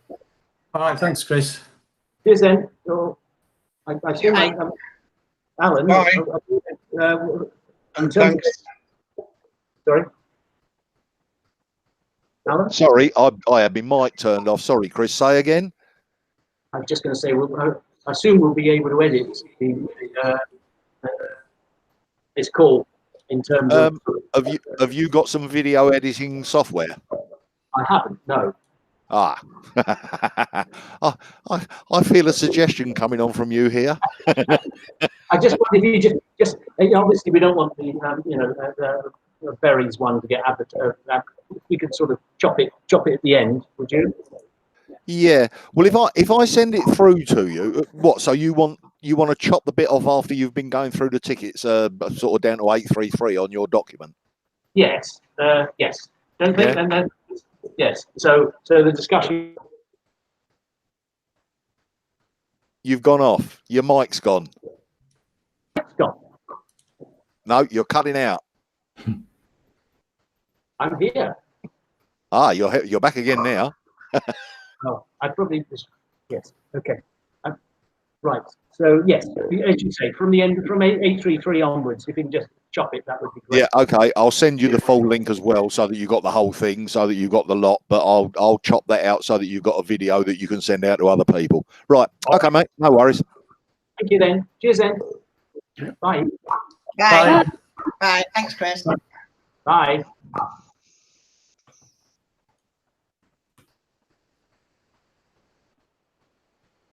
Speaker 15: All right, thanks, Chris.
Speaker 1: Cheers then. So, I assume Alan.
Speaker 9: Bye.
Speaker 1: And
Speaker 9: thanks.
Speaker 1: Sorry. Alan?
Speaker 2: Sorry, I had my mic turned off. Sorry, Chris. Say again.
Speaker 1: I was just going to say, I assume we'll be able to edit this call in terms of.
Speaker 2: Have you got some video editing software?
Speaker 1: I haven't. No.
Speaker 2: Ah, I feel a suggestion coming on from you here.
Speaker 1: I just wanted you just obviously we don't want the berries one to get advertised. We could sort of chop it at the end, would you?
Speaker 2: Yeah. Well, if I send it through to you, what? So you want to chop the bit off after you've been going through the tickets, sort of down to 833 on your document?
Speaker 1: Yes. Yes. Don't think.
Speaker 2: Yeah.
Speaker 1: And then yes. So the discussion.
Speaker 2: You've gone off. Your mic's gone.
Speaker 1: It's gone.
Speaker 2: No, you're cutting out.
Speaker 1: I'm here.
Speaker 2: Ah, you're back again now.
Speaker 1: Oh, I probably just, yes. Okay. Right. So yes, as you say, from 833 onwards, if you can just chop it, that would be great.
Speaker 2: Yeah. Okay. I'll send you the full link as well, so that you got the whole thing, so that you got the lot. But I'll chop that out so that you've got a video that you can send out to other people. Right. Okay, mate. No worries.
Speaker 1: Thank you then. Cheers then. Bye.
Speaker 6: Bye. Bye. Thanks, Chris.
Speaker 1: Bye.